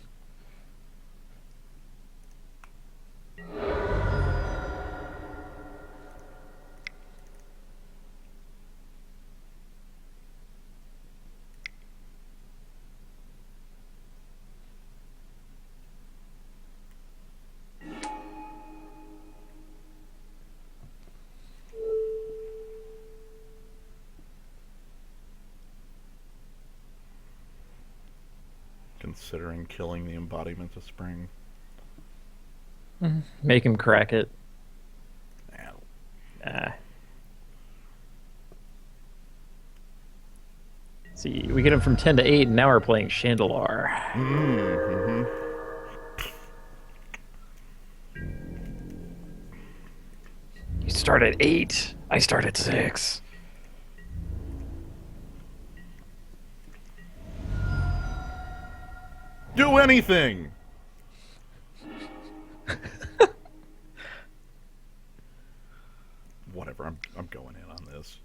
Considering killing the embodiment of spring. Make him crack it. Man. Ah. See, we get him from 10 to 8, and now we're playing Chandelar. Mm-hmm. You start at 8. I start at 6. Do anything! Whatever, I'm going in on this.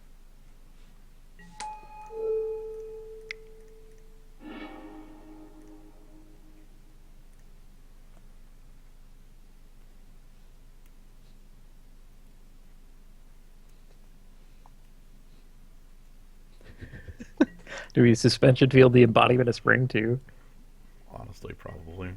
Do we suspension field the embodiment of spring too? Honestly, probably.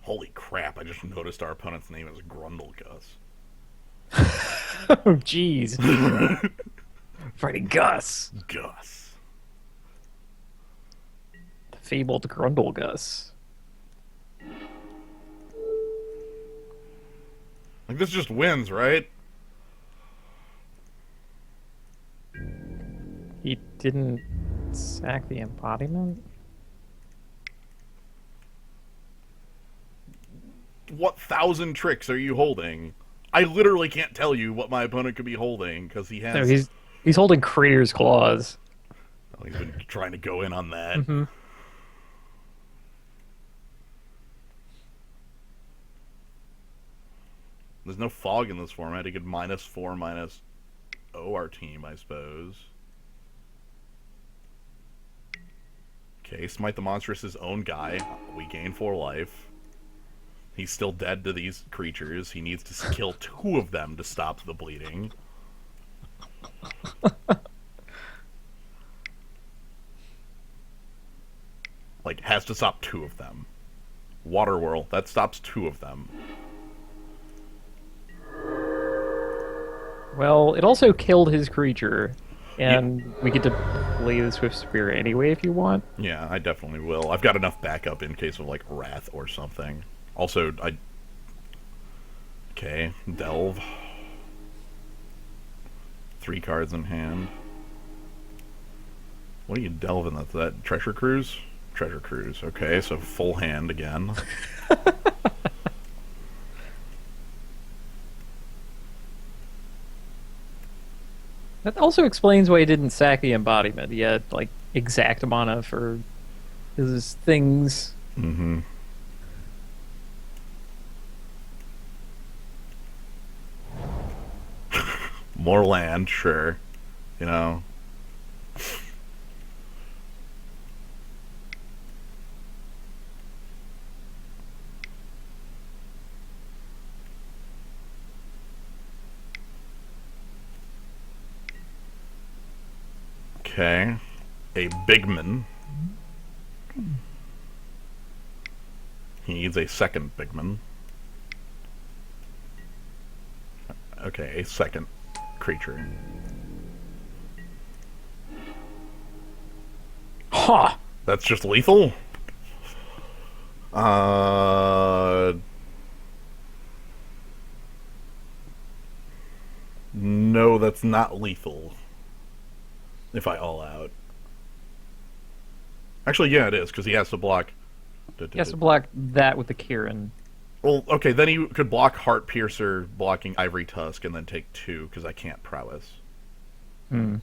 Holy crap, I just noticed our opponent's name is Grundlegus. Oh, jeez. Fighting Gus. Gus. The fabled Grundle Gus. Like, this just wins, right? He didn't sack the embodiment? What 1,000 tricks are you holding? I literally can't tell you what my opponent could be holding, because he has... No, he's holding Crater's Claws. Oh, he's been trying to go in on that. Mm-hmm. There's no fog in this format. He could -4, -0 our team, I suppose. Okay, Smite the Monstrous is own guy. We gain 4 life. He's still dead to these creatures. He needs to kill 2 of them to stop the bleeding. Like, has to stop 2 of them. Water Whirl, that stops 2 of them. Well, it also killed his creature, and we get to play the Swift Spear anyway if you want. Yeah, I definitely will. I've got enough backup in case of, like, Wrath or something. Also, Okay, Delve. 3 cards in hand. What are you delving? That's that Treasure Cruise? Treasure Cruise. Okay, so full hand again. That also explains why he didn't sack the embodiment. He had, like, exact mana for his things. Mm-hmm. More land, sure. You know. Okay. A Bigman. He needs a second Bigman. Okay, a second creature. Ha! That's just lethal? No, so that's not lethal if I all out. Actually, yeah, it is, because he has to block. He has to block that with the Kieran. Well, okay, then he could block Heart Piercer, blocking Ivory Tusk, and then take 2, because I can't prowess. Hmm.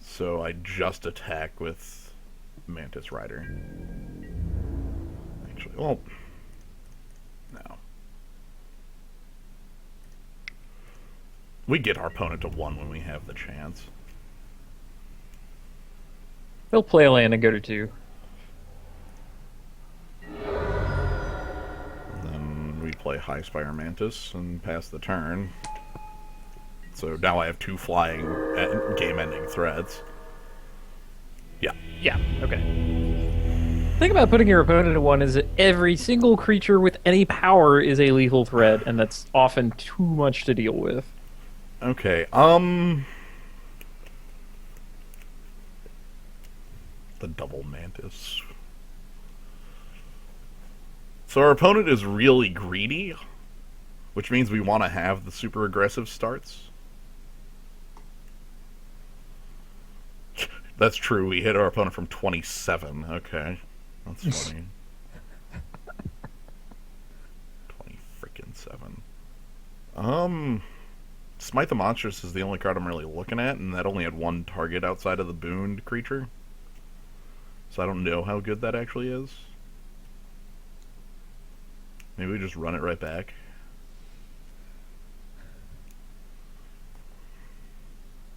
So I just attack with Mantis Rider. Actually, well, no. We get our opponent to 1 when we have the chance. He'll play a land and go to 2. Then we play High Spire Mantis and pass the turn. So now I have 2 flying game-ending threats. Yeah. Yeah, okay. The thing about putting your opponent to 1 is that every single creature with any power is a lethal threat, and that's often too much to deal with. Okay, the double Mantis. So our opponent is really greedy, which means we want to have the super aggressive starts. That's true, we hit our opponent from 27. Okay, that's funny. 20 freaking 7. Smite the Monstrous is the only card I'm really looking at, and that only had 1 target outside of the booned creature. So I don't know how good that actually is. Maybe we just run it right back.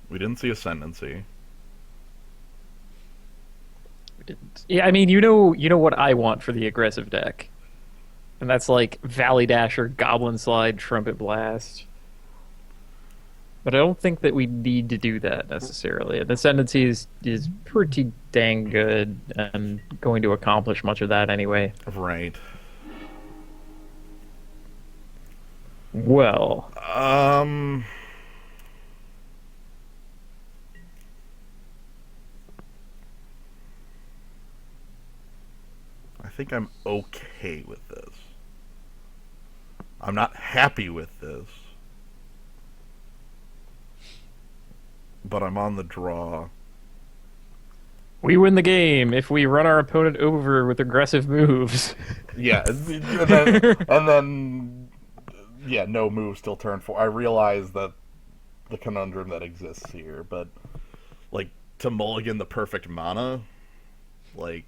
We didn't see Ascendancy. We didn't. Yeah, I mean, you know what I want for the aggressive deck, and that's like Valley Dasher, Goblin Slide, Trumpet Blast. But I don't think that we need to do that necessarily. And Ascendancy is pretty dang good and going to accomplish much of that anyway. Right. Well, I think I'm okay with this. I'm not happy with this. But I'm on the draw. we win the game if we run our opponent over with aggressive moves. Yeah, and then yeah, no move till turn 4. I realize that the conundrum that exists here, but like to mulligan the perfect mana, like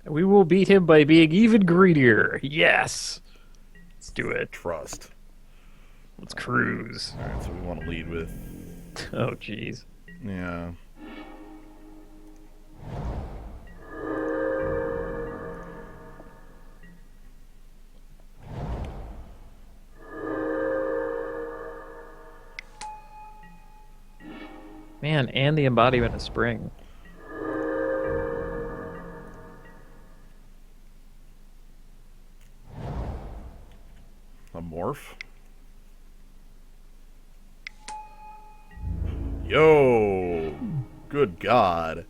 We will beat him by being even greedier. Yes. Let's do it. trust. Let's cruise. All right, so we want to lead with Oh, jeez. yeah. Man, and the embodiment of spring. A morph. Yo, good God.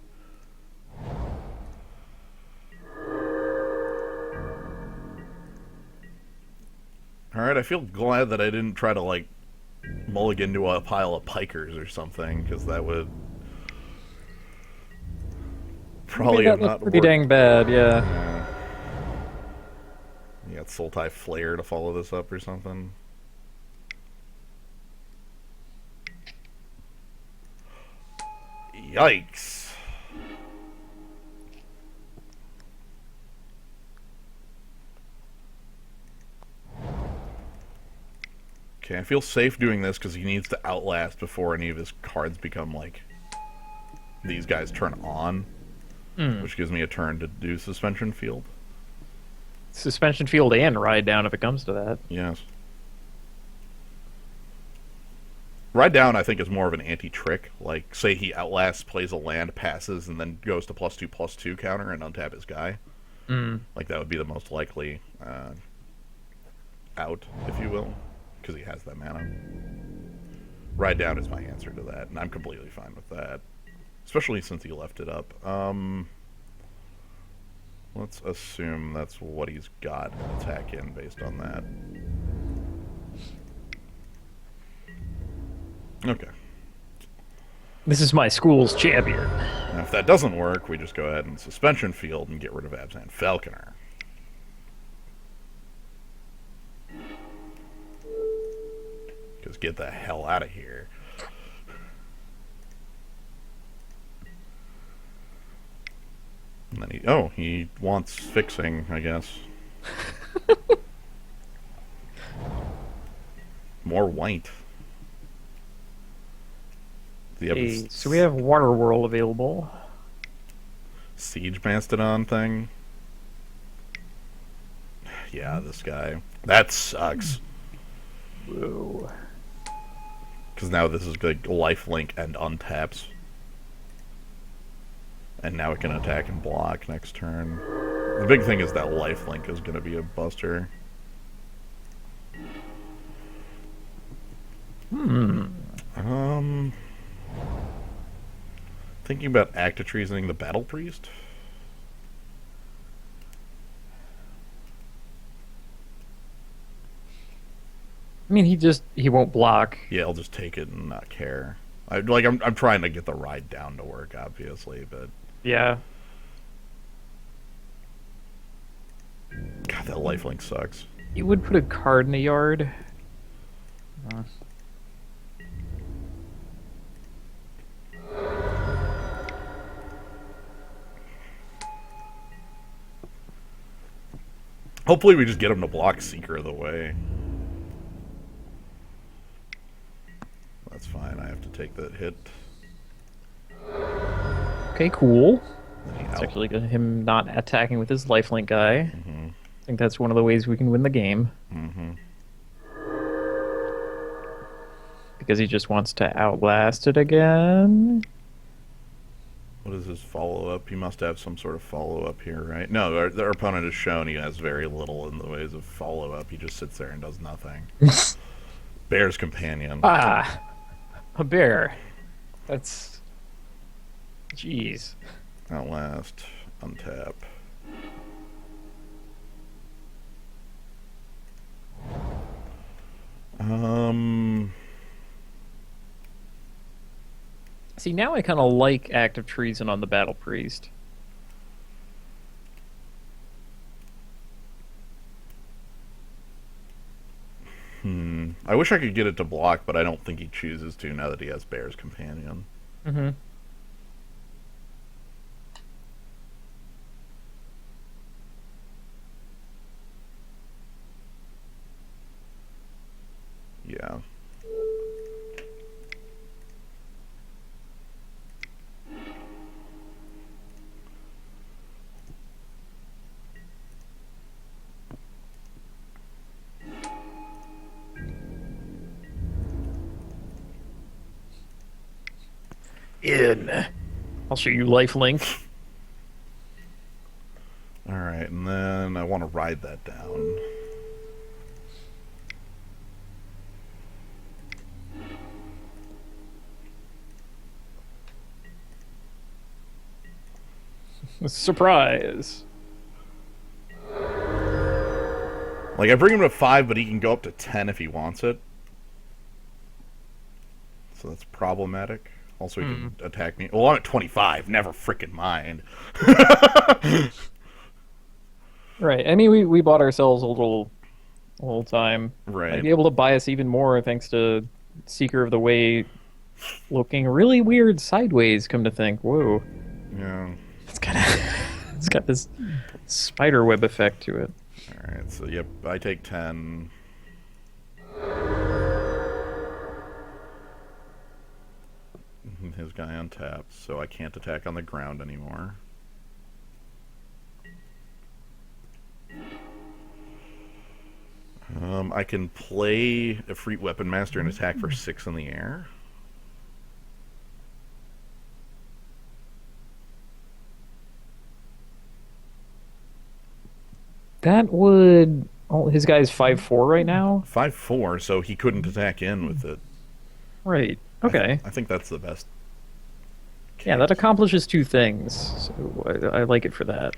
Alright, I feel glad that I didn't try to, like, mulligan to a pile of pikers or something, because that would probably That have looked not pretty worked. dang bad, yeah. Yeah. You got Sultai Flare to follow this up or something. Yikes. Okay, I feel safe doing this because he needs to outlast before any of his cards become, like, these guys turn on, which gives me a turn to do Suspension Field. Suspension field and ride down if it comes to that. Yes. Ride down, I think, is more of an anti-trick. Like, say he outlasts, plays a land, passes, and then goes to +2/+2 counter and untap his guy. Like, that would be the most likely out, if you will, because he has that mana. Ride down is my answer to that, and I'm completely fine with that. Especially since he left it up. What Let's assume that's what he's got and attack in based on that. Okay. This is my school's champion. Now, if that doesn't work, we just go ahead and suspension field and get rid of Abzan Falconer. Because get the hell out of here. And then he wants fixing, I guess. More white. Hey, so we have Water Whirl available. Siege Mastodon thing. Yeah, this guy. That sucks. Whoa. Because now this is like lifelink and untaps. And now it can attack and block next turn. The big thing is that lifelink is going to be a buster. Thinking about active treasoning the Battle Priest. I mean, he won't block. Yeah, I'll just take it and not care. I'm trying to get the ride down to work, obviously, but Yeah. God, that lifelink sucks. You would put a card in the yard. Hopefully we just get him to block Seeker of the Way. That's fine, I have to take that hit. Okay, cool. It's It's actually him not attacking with his lifelink guy. I think that's one of the ways we can win the game. Because he just wants to outlast it again. What is his follow-up? He must have some sort of follow-up here, right? No, our opponent has shown he has very little in the ways of follow-up. He just sits there and does nothing. Bear's Companion. Ah! A bear. That's... Jeez. Outlast. Untap. See, now I kind of like active treason on the Battle Priest. I wish I could get it to block, but I don't think he chooses to now that he has Bear's Companion. Mm-hmm. Yeah. I'll show you lifelink. Alright, and then I want to ride that down. Surprise. Like, I bring him to 5, but he can go up to 10 if he wants it. So that's problematic. Also, he can attack me. Well, I'm at 25. Never frickin' mind. Right. I mean, we bought ourselves a little time. Right. I'd be able to buy us even more thanks to Seeker of the Way looking really weird sideways, come to think. Whoa. Yeah. It's got this spider web effect to it. Alright, so yep, I take 10. His guy untapped, so I can't attack on the ground anymore. I can play Efreet Weapon Master and attack for 6 in the air. That would... Oh, his guy's 5'4" right now? 5/4, so he couldn't attack in with it. Right. Okay. I think that's the best. Yeah, that accomplishes two things. So I like it for that.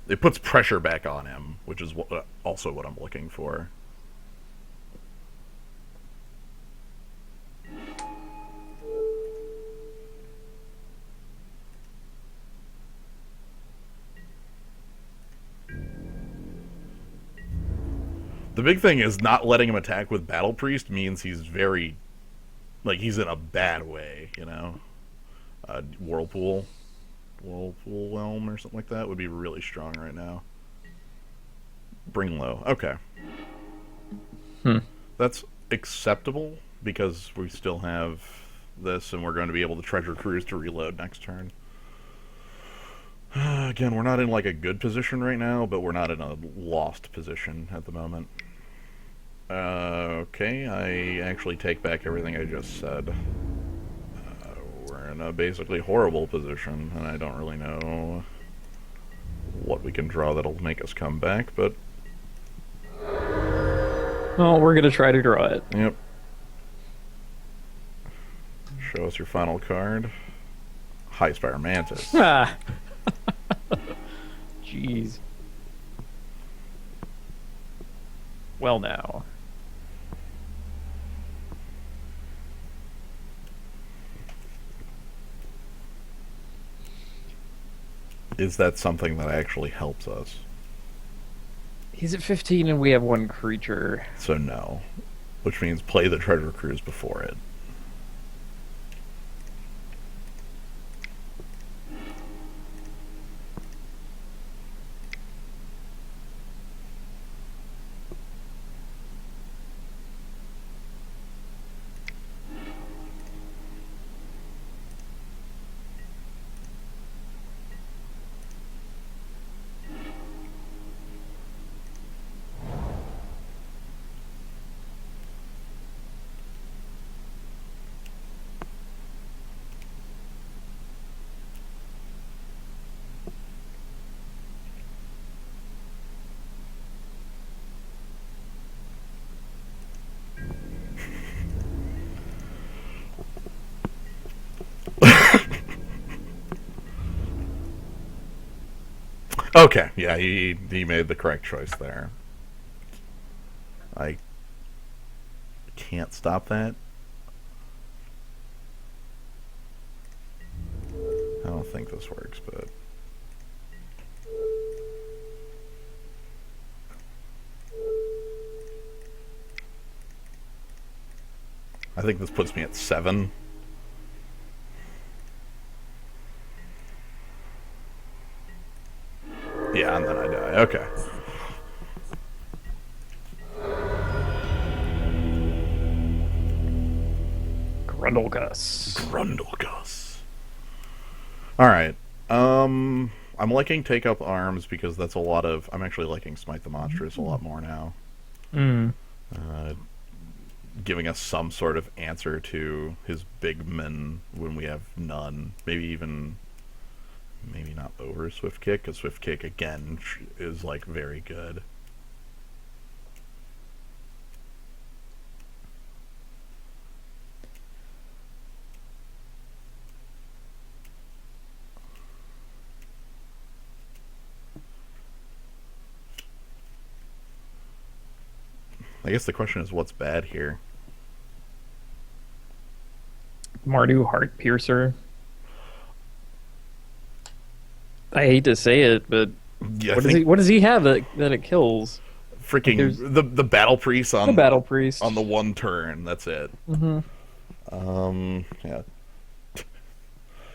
It puts pressure back on him, which is also what I'm looking for. The big thing is not letting him attack with Battle Priest means he's very, like, he's in a bad way, you know? Whirlpool Whelm or something like that would be really strong right now. Bring low. Okay. Hmm. That's acceptable because we still have this and we're going to be able to treasure cruise to reload next turn. Again, we're not in like a good position right now, but we're not in a lost position at the moment. Okay, I actually take back everything I just said. We're in a basically horrible position, and I don't really know what we can draw that'll make us come back, but... Well, we're gonna try to draw it. Yep. Show us your final card. High Spire Mantis. Ah. Jeez. Well now. Is that something that actually helps us? He's at 15 and we have one creature. So no. Which means play the Treasure Cruise before it. Okay, yeah, he made the correct choice there. I can't stop that. I don't think this works, but... I think this puts me at 7. Yeah, and then I die. Okay. Grundlegus. Alright. I'm liking Take Up Arms because that's a lot of... I'm actually liking Smite the Monstrous a lot more now. Giving us some sort of answer to his big men when we have none. Maybe not over Swift Kick, because Swift Kick, again, is, like, very good. I guess the question is, what's bad here? Mardu Heart Piercer. I hate to say it, but Yeah, what does he have that it kills? freaking Like the Battle Priest on the Battle Priest on the one turn. That's it. Yeah.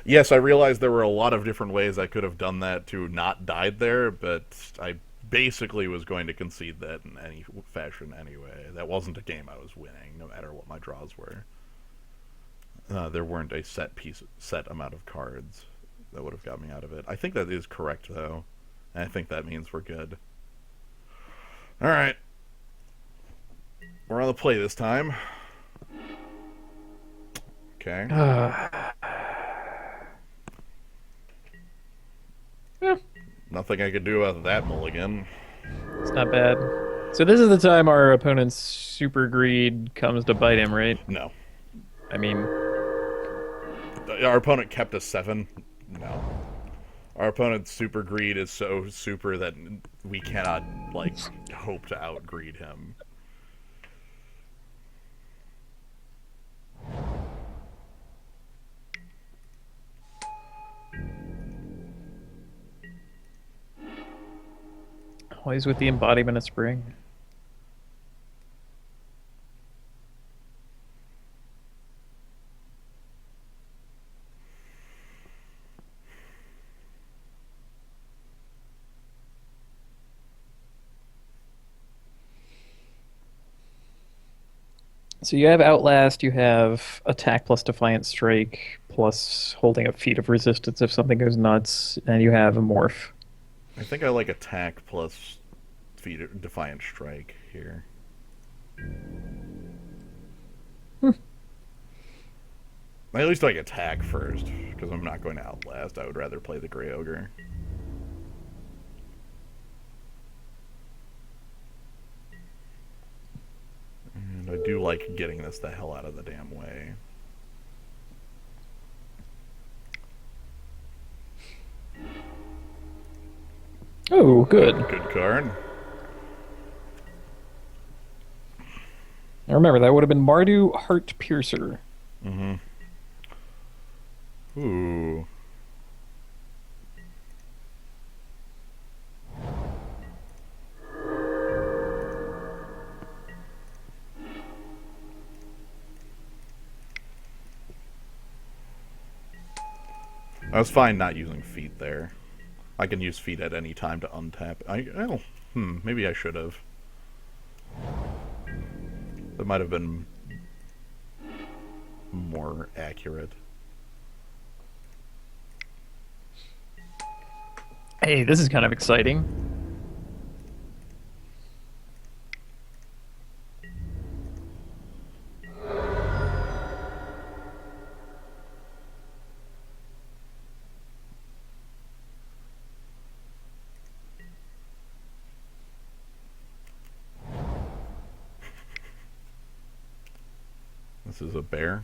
Yes, I realized there were a lot of different ways I could have done that to not died there, but I basically was going to concede that in any fashion anyway. That wasn't a game I was winning, no matter what my draws were. There weren't a set amount of cards that would have got me out of it. I think that is correct, though. And I think that means we're good. Alright. We're on the play this time. Okay. Yeah, Nothing I could do about that mulligan. it's not bad. So this is the time our opponent's super greed comes to bite him, right? No. I mean, Our opponent kept a 7. No. Our opponent's super greed is so super that we cannot, like, hope to outgreed him. Always with the embodiment of spring. So you have Outlast, you have Attack plus Defiant Strike plus holding up Feat of Resistance if something goes nuts, and you have a Morph. I think I like attack plus defiant strike here. I at least like attack first, because I'm not going to Outlast. I would rather play the Grey Ogre. And I do like getting this the hell out of the damn way. Oh, good. Good card. Now remember, that would have been Mardu Heart Piercer. Mm-hmm. Ooh. I was fine not using feet there. I can use feet at any time to untap. Maybe I should have. That might have been more accurate. Hey, this is kind of exciting. This is a bear.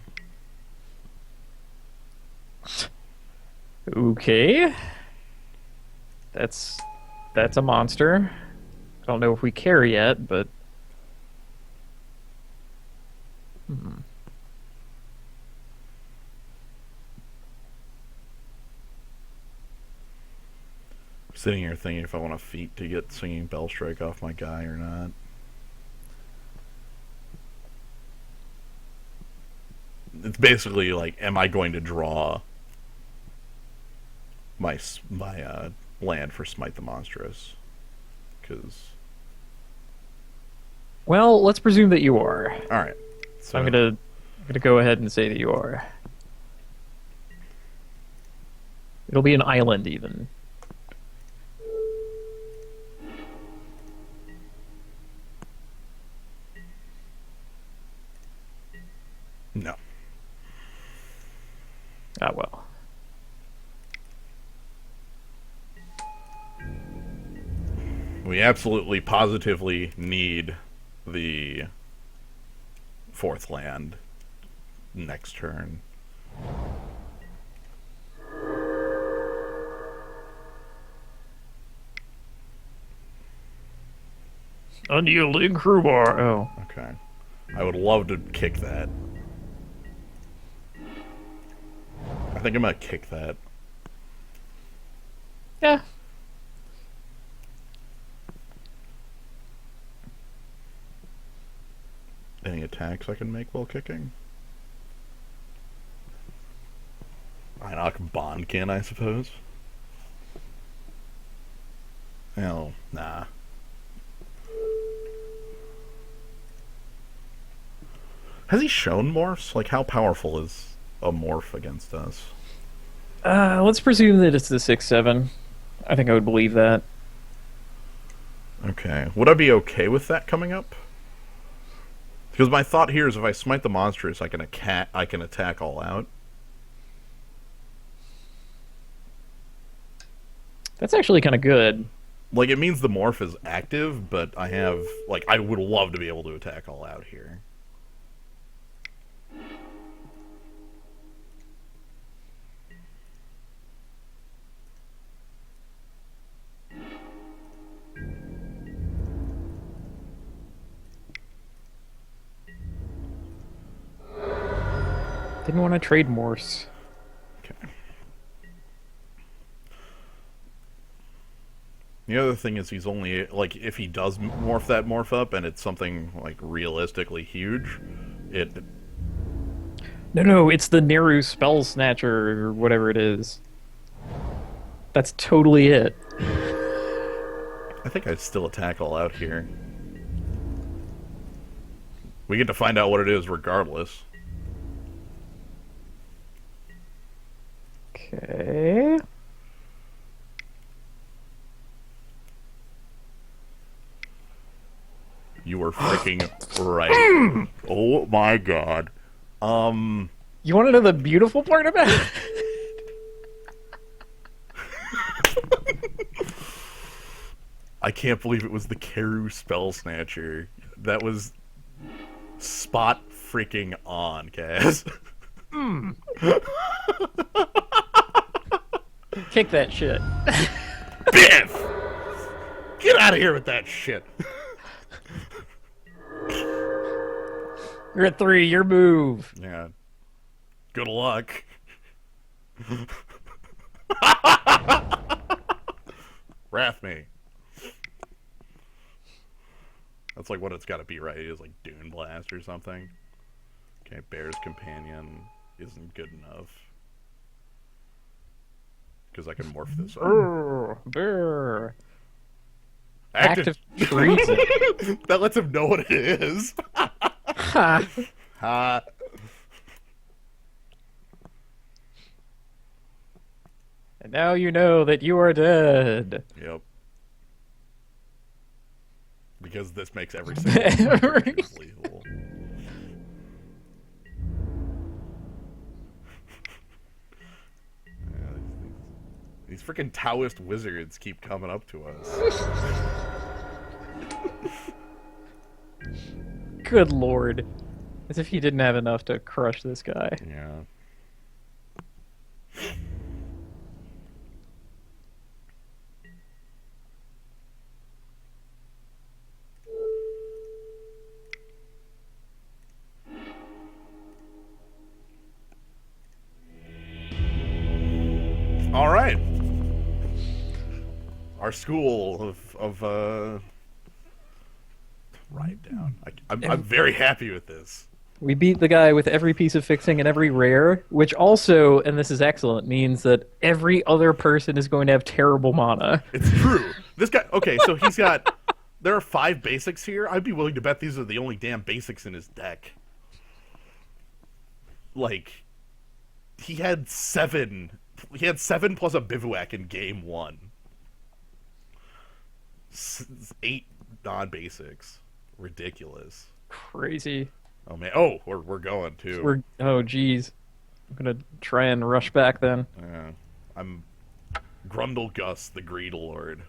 Okay. That's a monster. I don't know if we care yet, but I'm sitting here thinking if I want a feat to get Singing Bell Strike off my guy or not. It's basically like, am I going to draw my land for Smite the Monstrous? Because well, let's presume that you are. all right, so I'm gonna go ahead and say that you are. It'll be an island even. no. Ah well. We absolutely, positively need the fourth land next turn. Unyielding crowbar. Oh. Okay. I would love to kick that. I think I'm gonna kick that. Yeah. Any attacks I can make while kicking? I knock Bondkin, I suppose. Oh, nah. Has he shown morphs? Like, how powerful is a morph against us? Let's presume that it's the 6/7. I think I would believe that. Okay. Would I be okay with that coming up? Because my thought here is if I smite the monstrous, I can attack all out. That's actually kind of good. Like, it means the morph is active, but I would love to be able to attack all out here. Didn't want to trade Morse. Okay. The other thing is he's only, like, if he does morph that morph up and it's something, like, realistically huge, it... No, no, it's the Neru Spell Snatcher or whatever it is. That's totally it. I think I'd still attack all out here. We get to find out what it is regardless. Okay. You were freaking right. Oh my god. You want to know the beautiful part about it? I can't believe it was the Keru Spell Snatcher. That was spot freaking on, Kaz. Kick that shit. Biff! Get out of here with that shit. You're at 3, your move. Yeah. Good luck. Wrath me. That's like what it's got to be, right? It's like Dune Blast or something. Okay, Bear's Companion isn't good enough. Because I can morph this up. Brr. Active treason. That lets him know what it is. Ha. Ha. And now you know that you are dead. Yep. Because this makes every single one lethal. Yeah, these freaking Taoist wizards keep coming up to us. Good lord. As if he didn't have enough to crush this guy. Yeah. All right. Our school of ride down. I'm very happy with this. We beat the guy with every piece of fixing and every rare, which also, and this is excellent, means that every other person is going to have terrible mana. It's true. This guy. Okay, so he's got. There are 5 basics here. I'd be willing to bet these are the only damn basics in his deck. Like, he had 7. He had 7 plus a bivouac in game 1. 8 non-basics. Ridiculous. Crazy. Oh man. Oh, we're going too. Oh geez. I'm gonna try and rush back then. Yeah. I'm Grundle Gus, the Greed Lord.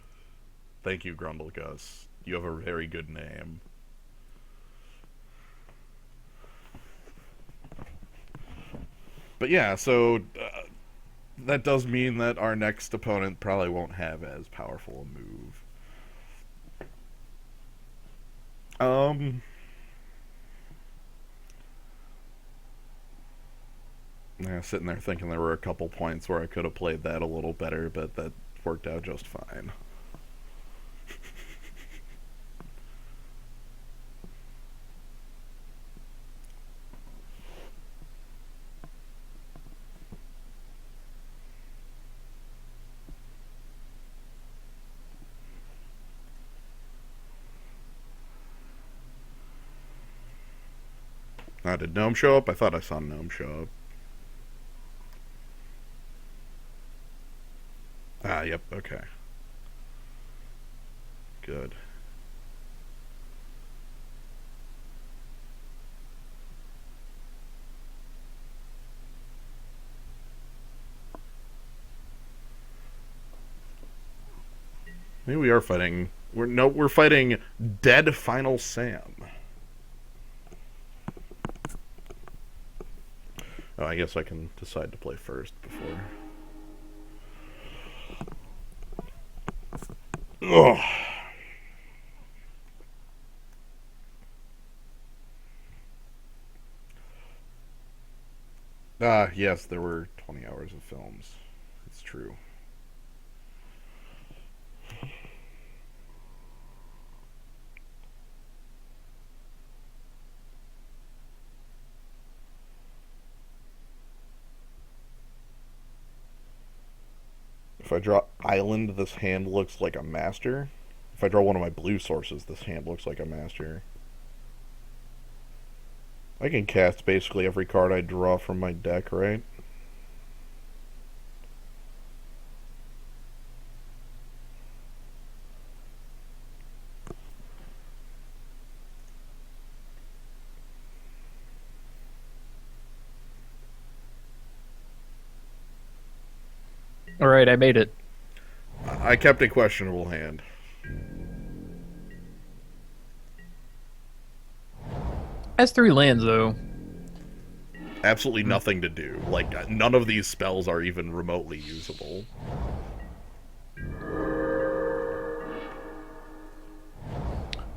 Thank you, Grundle Gus. You have a very good name. But yeah, so that does mean that our next opponent probably won't have as powerful a move. Yeah, sitting there thinking there were a couple points where I could have played that a little better, but that worked out just fine. Did Gnome show up? I thought I saw Gnome show up. Ah, yep, okay. Good. Maybe we are fighting. We're fighting Dead Final Sam. Oh, I guess I can decide to play first before. Ugh. Yes, there were 20 hours of films. It's true. If I draw Island, this hand looks like a master. If I draw one of my blue sources, this hand looks like a master. I can cast basically every card I draw from my deck, right? All right, I made it. I kept a questionable hand. Has 3 lands though. Absolutely nothing to do. Like, none of these spells are even remotely usable.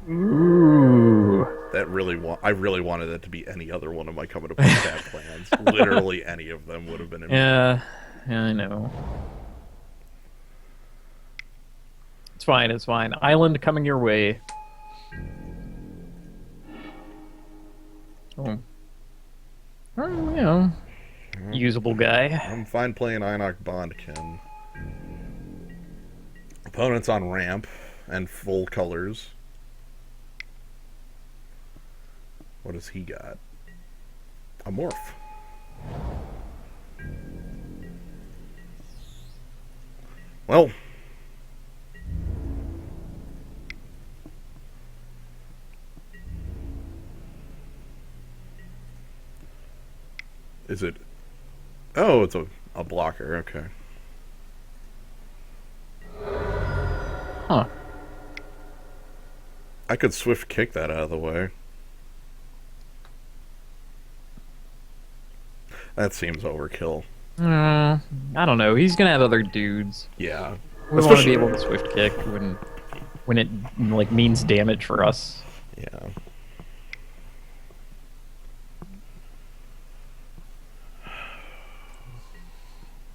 Ooh. I really wanted it to be any other one of my coming to play tap plans. Literally any of them would have been amazing. Yeah, I know. It's fine. It's fine. Island coming your way. Oh, oh, usable guy. I'm fine playing Einok Bondkin. Opponent's on ramp and full colors. What has he got? A morph. Well, is it? Oh, it's a blocker. Okay. Huh. I could swift kick that out of the way. That seems overkill. I don't know. He's gonna have other dudes. Yeah. We want to be able to swift kick when it like means damage for us. Yeah.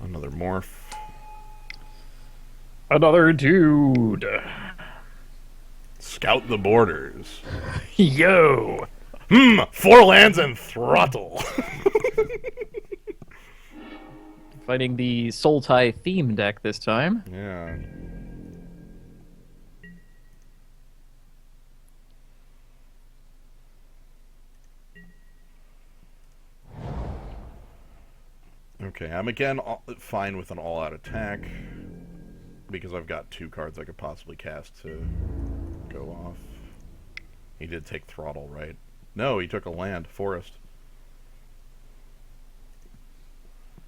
Another morph. Another dude. Scout the borders. Yo. 4 lands and throttle. Fighting the Sultai theme deck this time. Yeah. Okay, I'm again fine with an all-out attack because I've got 2 cards I could possibly cast to go off. He did take throttle, right? No, he took a land, forest.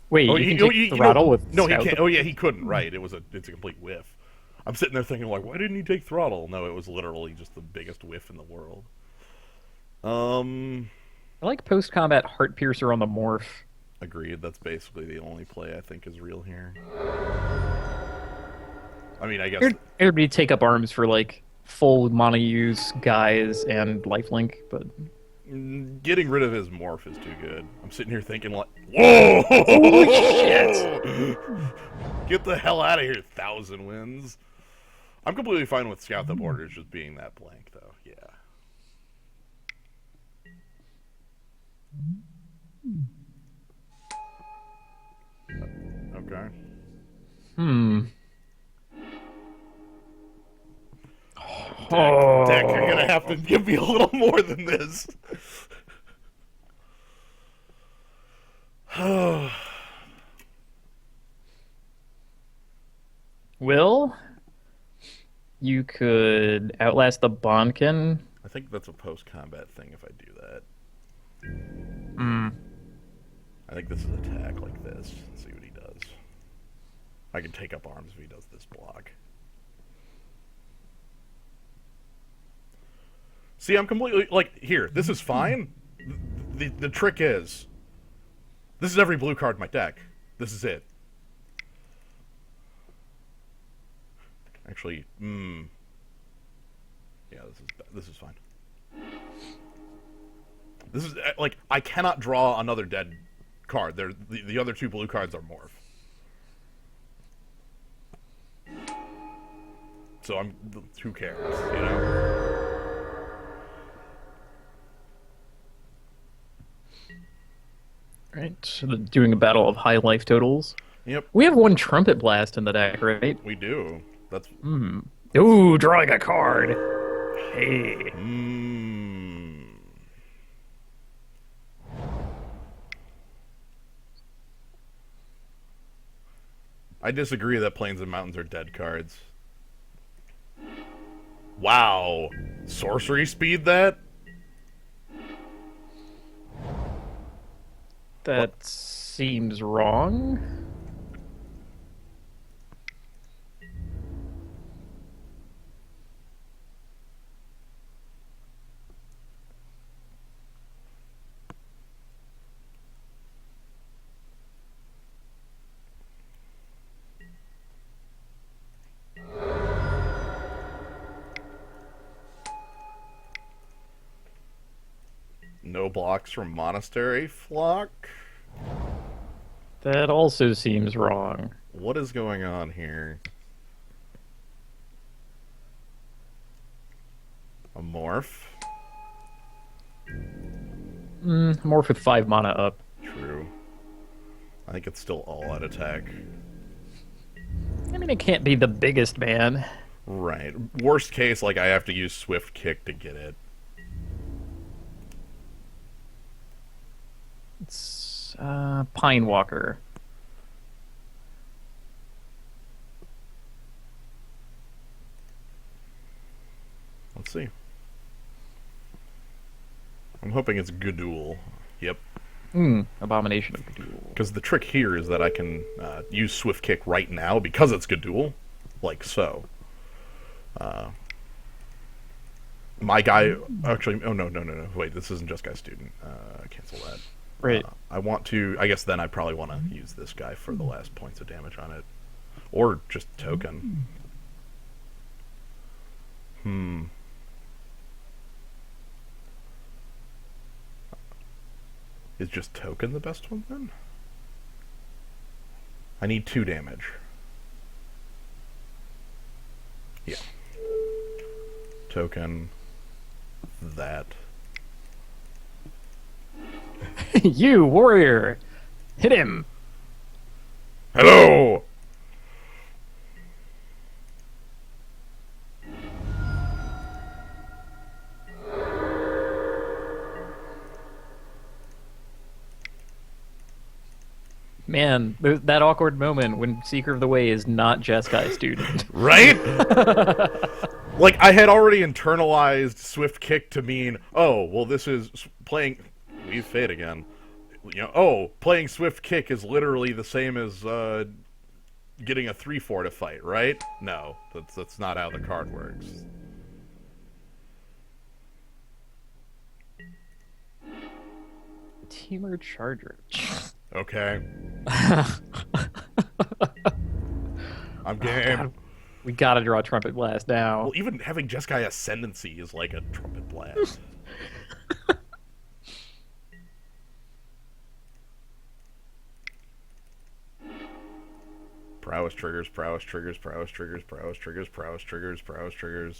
Wait, you can take throttle with no, Scout he can't. Oh yeah, he couldn't. Right, it's a complete whiff. I'm sitting there thinking like, why didn't he take throttle? No, it was literally just the biggest whiff in the world. I like post-combat Heart Piercer on the morph. Agreed. That's basically the only play I think is real here. I mean, I guess Everybody take up arms for like full mono use guys and lifelink, but getting rid of his morph is too good. I'm sitting here thinking like, whoa, holy shit! Get the hell out of here, 1,000 wins. I'm completely fine with Scout the Borders just being that blank, though. Yeah. Okay. Deck, you're gonna have to give me a little more than this. Will, you could outlast the Bonkin. I think that's a post-combat thing if I do that. I think this is attack like this. Let's see what he does. I can take up arms if he does this block. See, I'm completely like here. This is fine. The trick is, this is every blue card in my deck. This is it. Actually, yeah, this is fine. This is like I cannot draw another dead card. They're the other two blue cards are morph. So who cares, you know? Right. So doing a battle of high life totals. Yep, We have one trumpet blast in the deck, right? we do. That's Hmm. Ooh, drawing a card. Hey. mm, I disagree that Plains and Mountains are dead cards. Wow. Sorcery speed that? What? That seems wrong. No blocks from Monastery Flock? That also seems wrong. What is going on here? A morph? Morph with 5 mana up. True. I think it's still all out attack. I mean, it can't be the biggest man. Right. Worst case, like, I have to use Swift Kick to get it. It's Pine Walker. Let's see. I'm hoping it's Gudul. Yep. Abomination of Gudul. Because the trick here is that I can use Swift Kick right now because it's Gudul. Like so. My guy... Actually... Oh, no. Wait, this isn't Just Guy Student. Cancel that. Right. I want to... I guess then I probably want to use this guy for the last points of damage on it. Or just token. Is just token the best one then? I need 2 damage. Yeah. Token. That. You, warrior! Hit him! Hello! Man, that awkward moment when Seeker of the Way is not Jeskai Student. Right? Like, I had already internalized Swift Kick to mean, oh, well, this is playing... We've Fade again. You know, oh, playing Swift Kick is literally the same as getting a 3/4 to fight, right? No, that's not how the card works. Teamer Charger. Okay. I'm game. God, we gotta draw Trumpet Blast now. Well, even having Jeskai Ascendancy is like a Trumpet Blast. Prowess triggers, prowess triggers, prowess triggers, prowess triggers, prowess triggers, prowess triggers.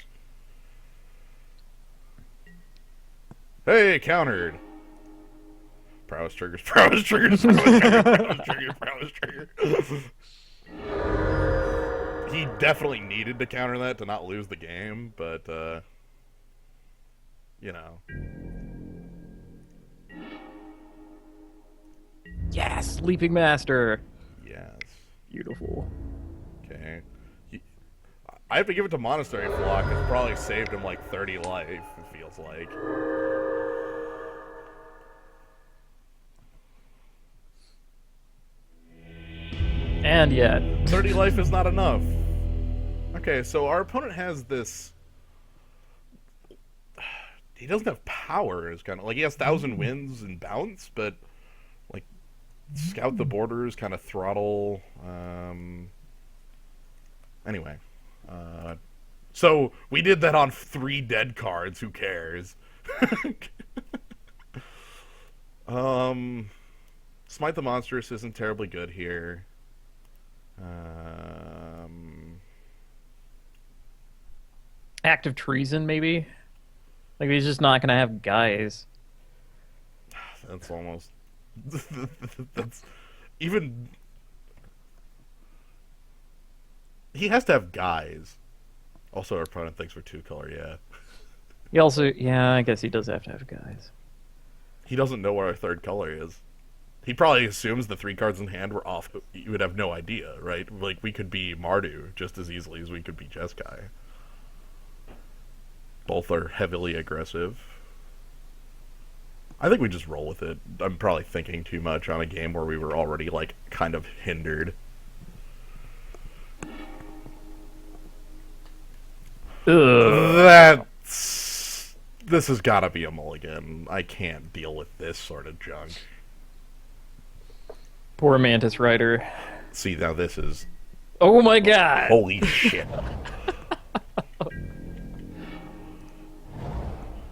Hey, countered. Prowess triggers, prowess triggers, prowess triggers, prowess triggers, prowess triggers. He definitely needed to counter that to not lose the game, but, you know. Yes, Leaping Master. Yes. Beautiful. Okay. I have to give it to Monastery Flock. It's probably saved him like 30 life, it feels like. And yet. 30 life is not enough. Okay, so our opponent has this... He doesn't have power. It's kind of like he has 1,000 wins and bounce, but like scout the borders, kind of throttle. Anyway, so we did that on 3 dead cards. Who cares? Smite the Monstrous isn't terribly good here. Um, Act of treason, maybe. Like he's just not gonna have guys. that's almost that's even he has to have guys. Also, our opponent thinks we're two color. Yeah, He also, yeah, I guess he does have to have guys. he doesn't know what our third color is. He probably assumes the three cards in hand were off. You would have no idea, right? Like we could be Mardu just as easily as we could be Jeskai. Both are heavily aggressive. I think we just roll with it. I'm probably thinking too much on a game where we were already like kind of hindered. Ugh. This has got to be a mulligan. I can't deal with this sort of junk. Poor Mantis Rider. See, now this is Oh my god! holy shit.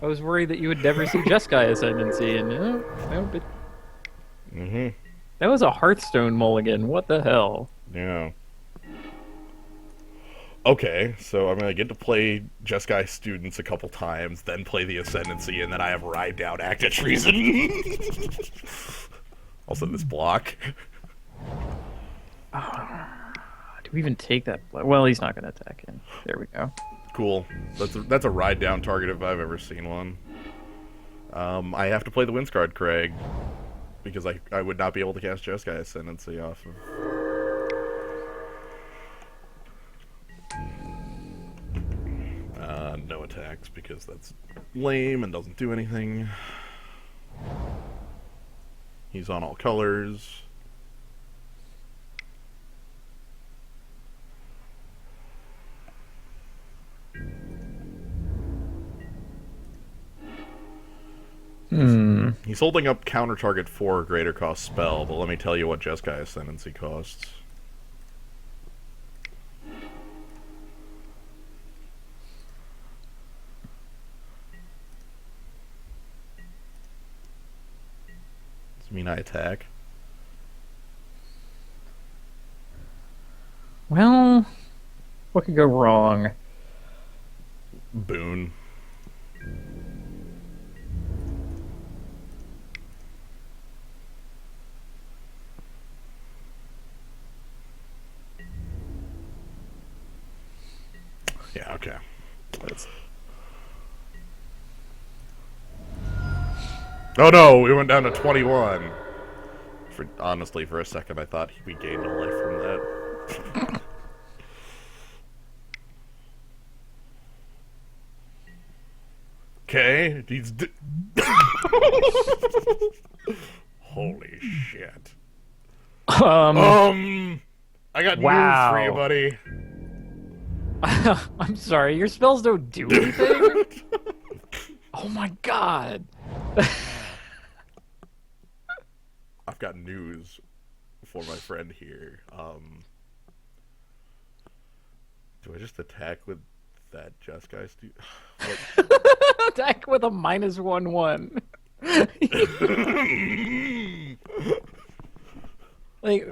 I was worried that you would never see Jeskai Ascendancy, and no, but Mm-hmm. that was a Hearthstone mulligan. What the hell? Yeah. Okay, so I'm gonna get to play Jeskai Students a couple times, then play the Ascendancy, and then I have Ride Down Act of Treason. Also, this block. Do we even take that? Well, he's not going to attack him. There we go. Cool. That's a ride down target if I've ever seen one. I have to play the Windscarred Craig because I would not be able to cast Jeskai Ascendancy off of. No attacks because that's lame and doesn't do anything. He's on all colors. He's holding up counter target 4 greater cost spell, but let me tell you what Jeskai Ascendancy costs. Does it mean I attack? Well, what could go wrong? Boon. Yeah, okay. That's... Oh no, we went down to 21. Honestly, for a second, I thought we gained a life from that. Okay, he's... Holy shit. I got news for you, Wow. buddy. I'm sorry, your spells don't do anything? Oh my god. I've got news for my friend here. Do I just attack with that Jeskai Attack with a -1/1. Like,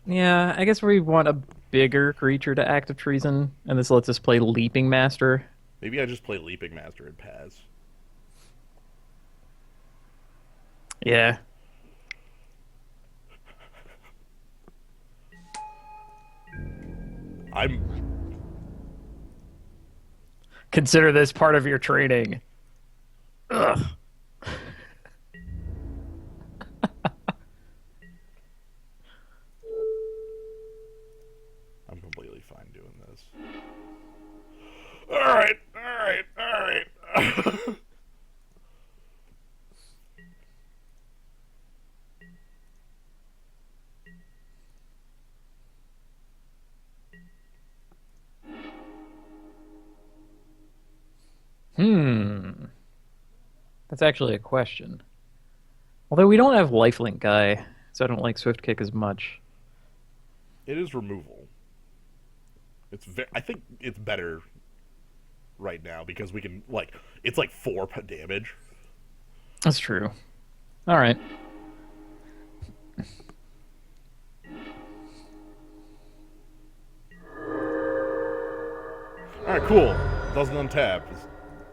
yeah, I guess we want a bigger creature to act of treason, and this lets us play Leaping Master. Maybe I just play Leaping Master and pass. Yeah. I'm... Consider this part of your training. Ugh. I'm completely fine doing this. Alright, alright, alright. That's actually a question. Although we don't have lifelink guy, so I don't like Swift Kick as much. It is removal. I think it's better right now because we can, like, it's like 4 damage. That's true. All right. All right, cool. Doesn't untap. It's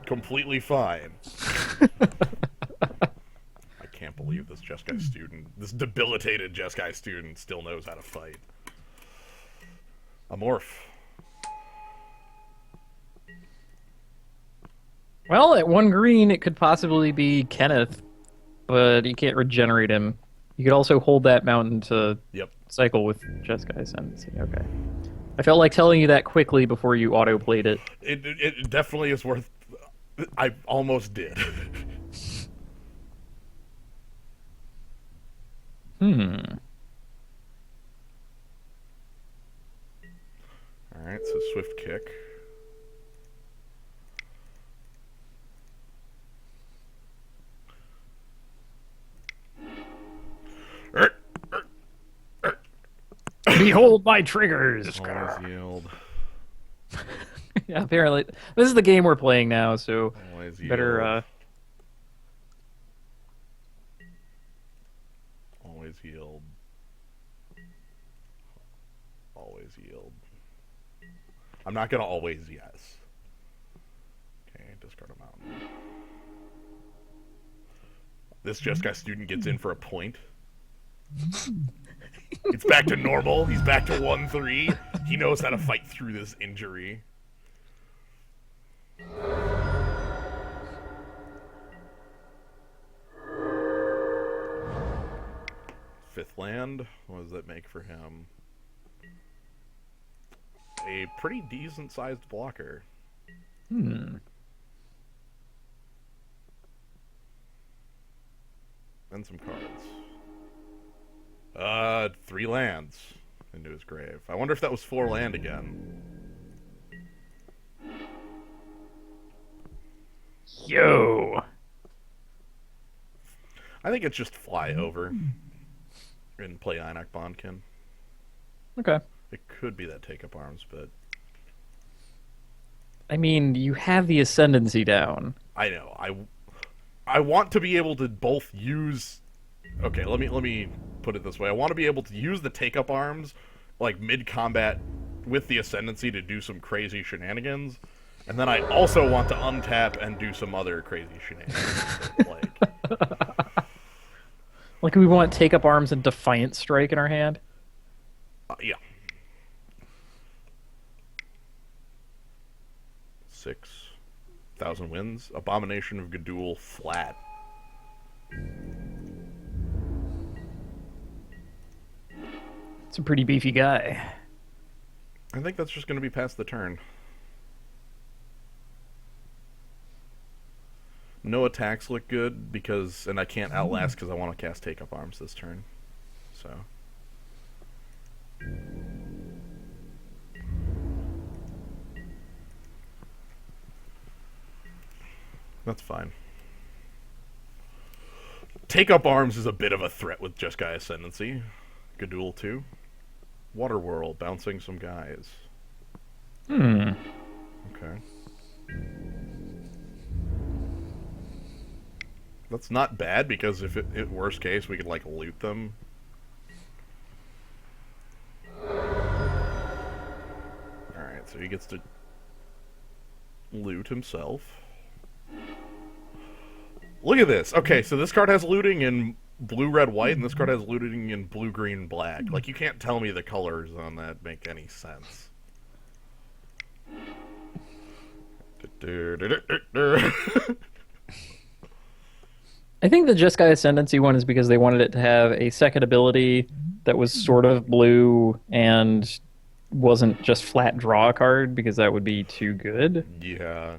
completely fine. I can't believe this Jeskai student, this debilitated Jeskai student, still knows how to fight. A morph. Well, at 1 green, it could possibly be Kenneth, but you can't regenerate him. You could also hold that mountain to Yep. cycle with Jeskai Ascendancy. Okay. I felt like telling you that quickly before you auto-played it. It definitely is worth. I almost did. Hmm. All right, so swift kick. Behold my triggers! Always yield. Yeah, apparently. This is the game we're playing now, so Always yield. better, Always yield. Always yield. I'm not gonna always yes. Okay, discard a mountain. This Jeskai student gets in for a point. It's back to normal. He's back to 1-3. He knows how to fight through this injury. Fifth land. What does that make for him? A pretty decent sized blocker. hmm. And some cards. 3 lands into his grave. I wonder if that was 4 land again. Yo! I think it's just fly over and play Einak Bondkin. Okay. It could be that take up arms, but I mean, you have the Ascendancy down. I know. I want to be able to both use. Okay, let me put it this way. I want to be able to use the take up arms like mid combat with the Ascendancy to do some crazy shenanigans, and then I also want to untap and do some other crazy shenanigans. Like we want Take Up Arms and Defiant Strike in our hand? Yeah. 6,000 wins. Abomination of Gadul flat. It's a pretty beefy guy. I think that's just going to be past the turn. No attacks look good because, and I can't outlast because I want to cast Take Up Arms this turn. So. That's fine. Take Up Arms is a bit of a threat with Jeskai Ascendancy. Gadul 2. Waterworld, bouncing some guys. Hmm. Okay. That's not bad because if it worst case we could like loot them. Alright, so he gets to loot himself. Look at this. Okay, so this card has looting in blue, red, white, and this card has looting in blue, green, black. Like, you can't tell me the colors on that make any sense. I think the Jeskai Ascendancy one is because they wanted it to have a second ability that was sort of blue and wasn't just flat draw a card because that would be too good. Yeah.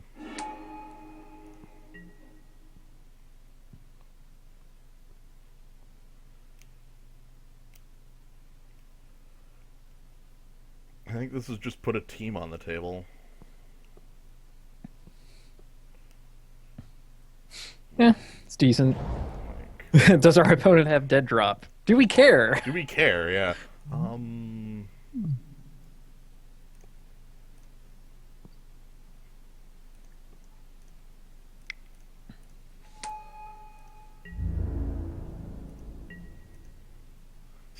I think this is just put a team on the table. Yeah, it's decent. Does our opponent have dead drop? Do we care? Do we care? Yeah.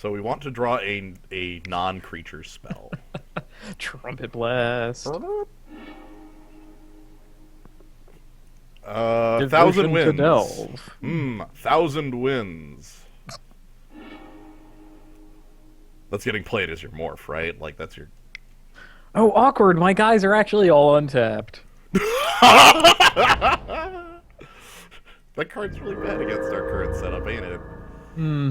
So we want to draw a non-creature spell. Trumpet blast. Thousand Devotion to winds. delve. Thousand winds. That's getting played as your morph, right? Like that's your. Oh, awkward. My guys are actually all untapped. That card's really bad against our current setup, ain't it? Hmm.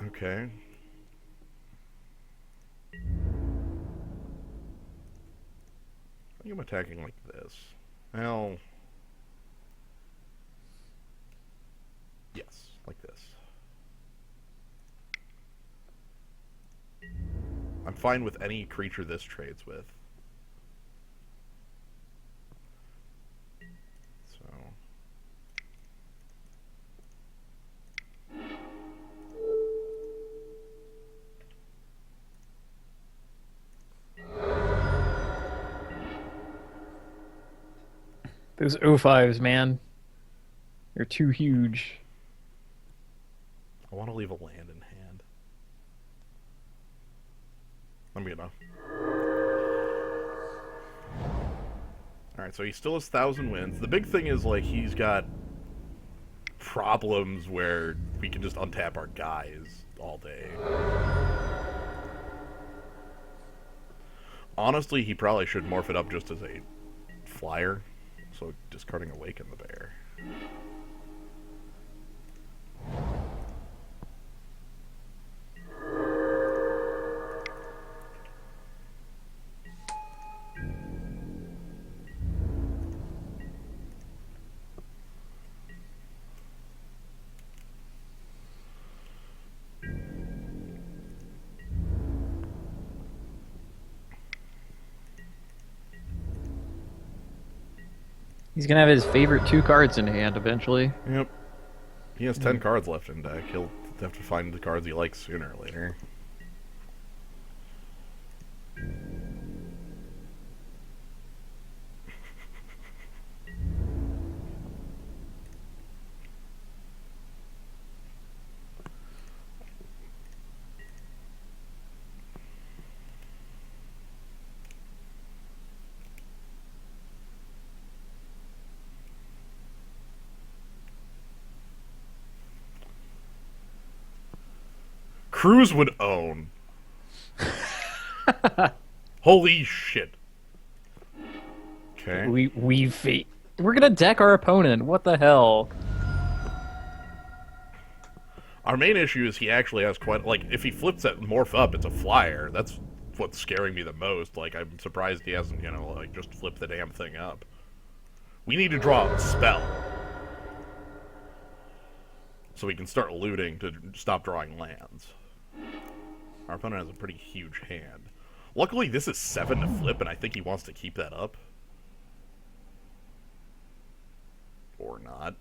Okay. I think I'm attacking like this. Well, yes, like this. I'm fine with any creature this trades with. So. Those O5s, man. They're too huge. I want to leave a land in hand. I'm gonna. Alright, so he still has 1,000 wins. The big thing is, like, he's got problems where we can just untap our guys all day. Honestly, he probably should morph it up just as a flyer. So discarding Awaken the Bear. He's gonna have his favorite 2 cards in hand eventually. Yep. He has 10 cards left in deck. He'll have to find the cards he likes sooner or later. Cruz would own. Holy shit. Okay. We're gonna deck our opponent. What the hell? Our main issue is he actually has quite... Like, if he flips that morph up, it's a flyer. That's what's scaring me the most. Like, I'm surprised he hasn't, you know, like, just flipped the damn thing up. We need to draw a spell. So we can start looting to stop drawing lands. Our opponent has a pretty huge hand. Luckily, this is 7 to flip, and I think he wants to keep that up. Or not.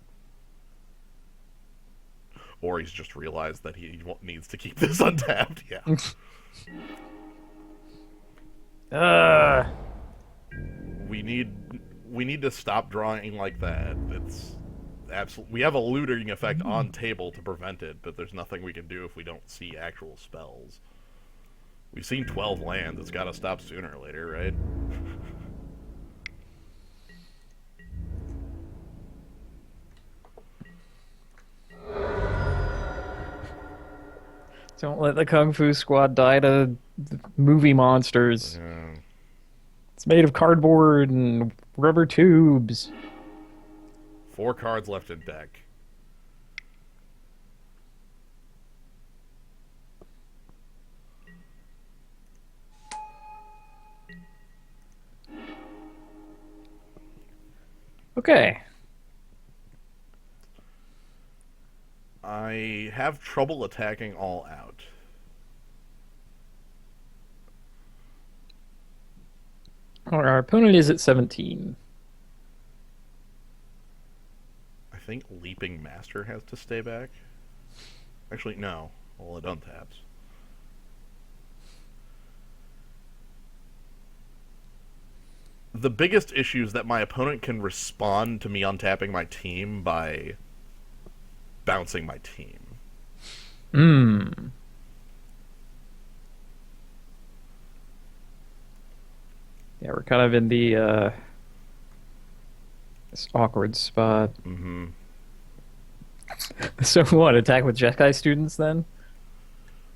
Or he's just realized that he needs to keep this untapped. Yeah. We need to stop drawing like that. It's absolutely. We have a looting effect on table to prevent it, but there's nothing we can do if we don't see actual spells. We've seen 12 lands. It's got to stop sooner or later, right? Don't let the Kung Fu Squad die to movie monsters. Yeah. It's made of cardboard and rubber tubes. 4 cards left in deck. Okay. I have trouble attacking all out. Our opponent is at 17. I think Leaping Master has to stay back. Actually, no. Well, it untaps. The biggest issue is that my opponent can respond to me untapping my team by bouncing my team. Hmm. Yeah, we're kind of in the this awkward spot. Mm-hmm. So what? Attack with Jeskai students then?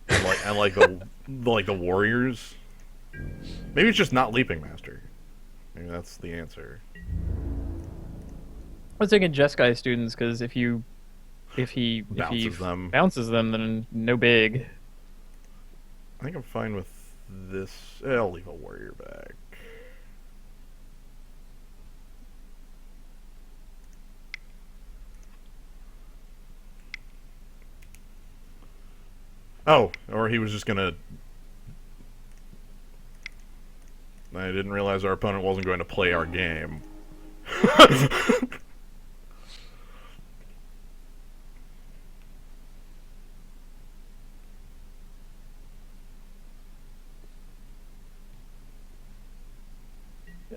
And like the warriors. Maybe it's just not Leaping Master. Maybe that's the answer. I was thinking Jeskai students because if he Bounces them. bounces them, then no big. I think I'm fine with this. I'll leave a warrior back. Oh, or he was just gonna. I didn't realize our opponent wasn't going to play our game.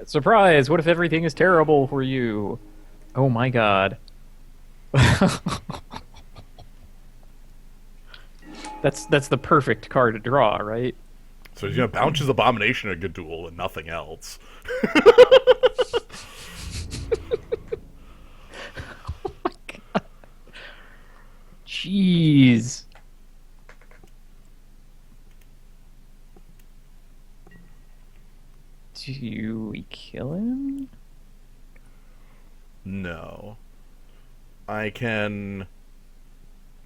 Surprise! What if everything is terrible for you? Oh my god. That's the perfect card to draw, right? So he's gonna bounce his abomination a good duel and nothing else. Jeez. Do we kill him? No. I can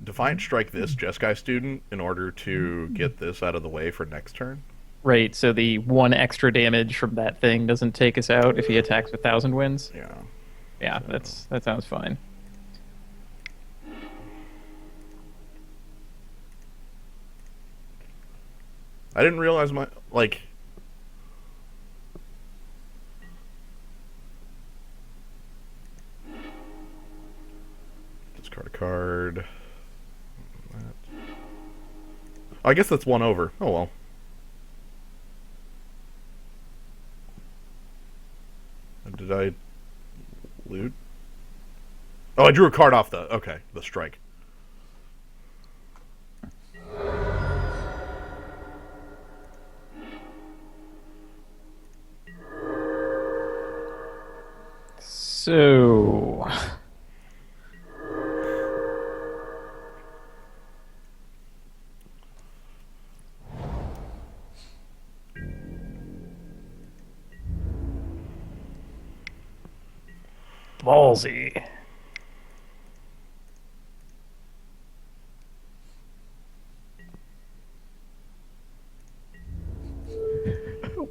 Defiant Strike this Jeskai student in order to get this out of the way for next turn. Right, so the one extra damage from that thing doesn't take us out if he attacks with 1,000 wins. Yeah. Yeah, So that sounds fine. I didn't realize my like. Discard a card. I guess that's one over. Oh well. Did I loot? Oh, I drew a card off the. Okay, the strike. So, ballsy.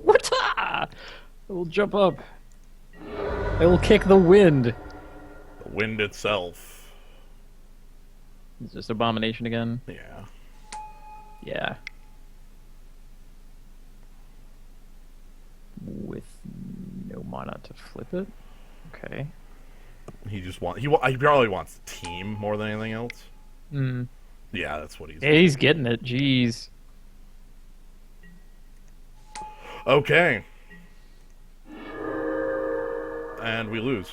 What? I will jump up. I will kick the wind. The wind itself. It's just abomination again. Yeah. Yeah. With no mana to flip it. Okay. He just want he probably wants team more than anything else. Hmm. Yeah, that's what he's. Yeah, he's getting it. Jeez. Okay. And we lose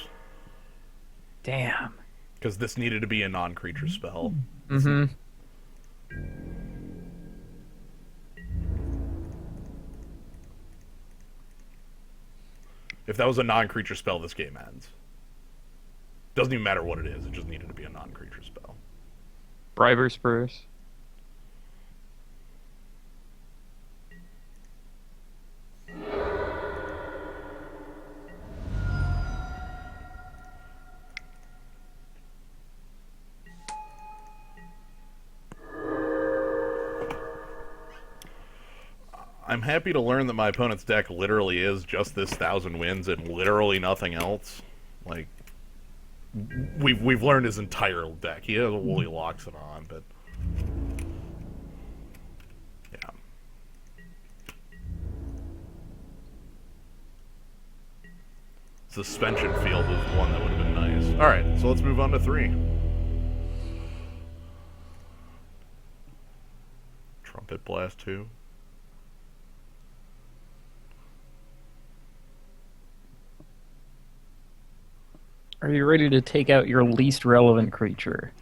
Damn. because this needed to be a non-creature spell. Mm-hmm. If that was a non-creature spell, this game ends. Doesn't even matter what it is. It just needed to be a non-creature spell. Briber Spurs. I'm happy to learn that my opponent's deck literally is just this 1,000 wins and literally nothing else. Like we've learned his entire deck. He has a Woolly Locks it on, but yeah. Suspension Field is one that would have been nice. All right, so let's move on to 3. Trumpet Blast 2. Are you ready to take out your least relevant creature?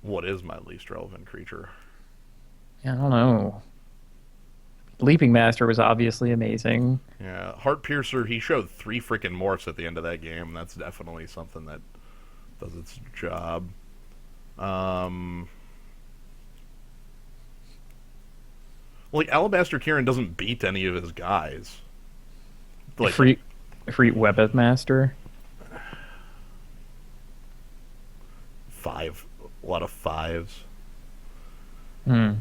What is my least relevant creature? I don't know. Leaping Master was obviously amazing. Yeah, Heart Piercer. He showed 3 freaking morphs at the end of that game. That's definitely something that does its job. Um, like Alabaster Kieran doesn't beat any of his guys. Like Free, free Weapon Master. 5, a lot of 5s. Hmm.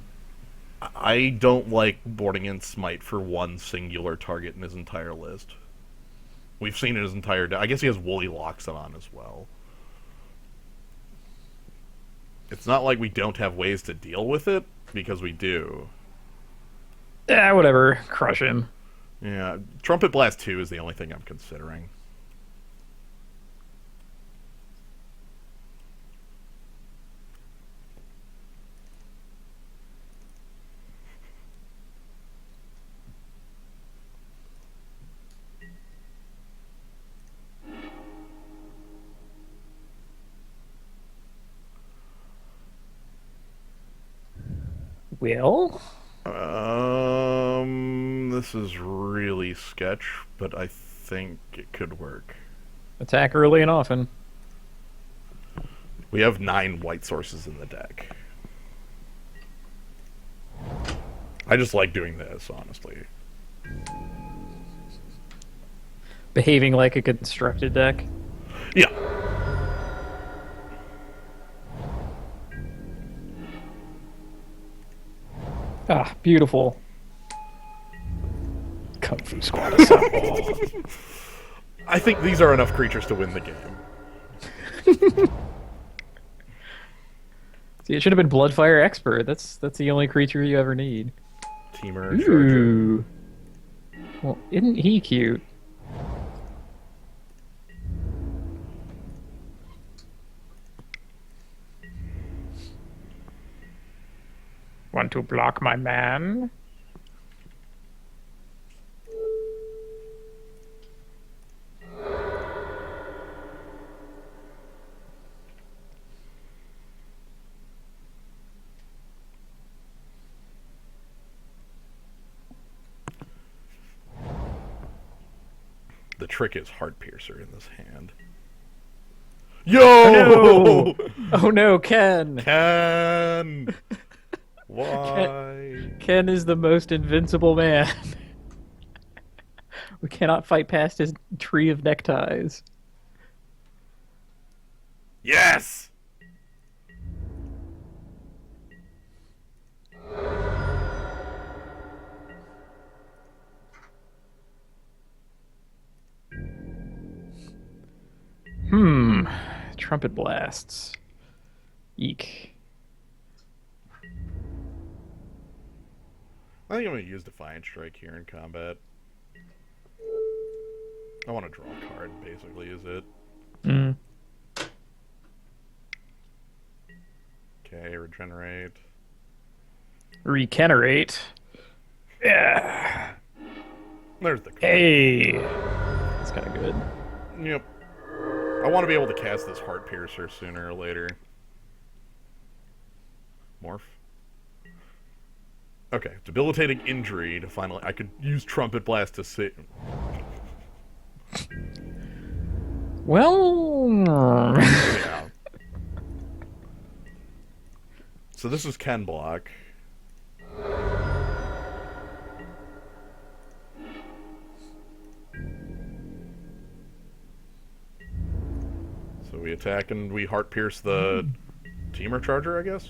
I don't like boarding in Smite for one singular target in his entire list. We've seen it his entire. I guess he has Woolly Locks on as well. It's not like we don't have ways to deal with it, because we do. Yeah, whatever. Crush him. Yeah, Trumpet Blast 2 is the only thing I'm considering. Will? This is really sketch, but I think it could work. Attack early and often. We have 9 white sources in the deck. I just like doing this, honestly. Behaving like a constructed deck. Yeah. Ah, beautiful. Kung Fu Squad assemble. I think these are enough creatures to win the game. See, it should have been Bloodfire Expert. That's the only creature you ever need. Teamer, Charger. Ooh. Well, isn't he cute? Want to block my man? The trick is Heart Piercer in this hand. Yo! Oh no! Oh no, Ken! Ken! Why? Ken is the most invincible man. We cannot fight past his tree of neckties. Yes! Trumpet blasts. Eek. I think I'm going to use Defiant Strike here in combat. I want to draw a card, basically, is it? Mm. Okay, regenerate. Regenerate. Yeah. There's the card. Hey. That's kind of good. Yep. I want to be able to cast this Heart Piercer sooner or later. Morph. Okay, debilitating injury to finally... I could use Trumpet Blast to sit... Well... Yeah. So this is Ken block. So we attack and we Heart Pierce the Teamer Charger, I guess?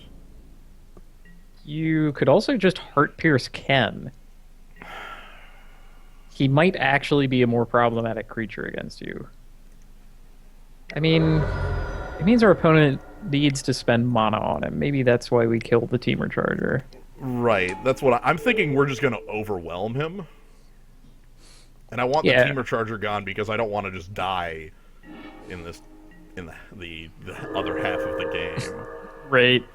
You could also just Heart Pierce Ken. He might actually be a more problematic creature against you. I mean, it means our opponent needs to spend mana on him. Maybe that's why we killed the Teamer Charger. Right, that's what I'm thinking. We're just going to overwhelm him. And I want the Teamer Charger gone because I don't want to just die in this... in the other half of the game. Right.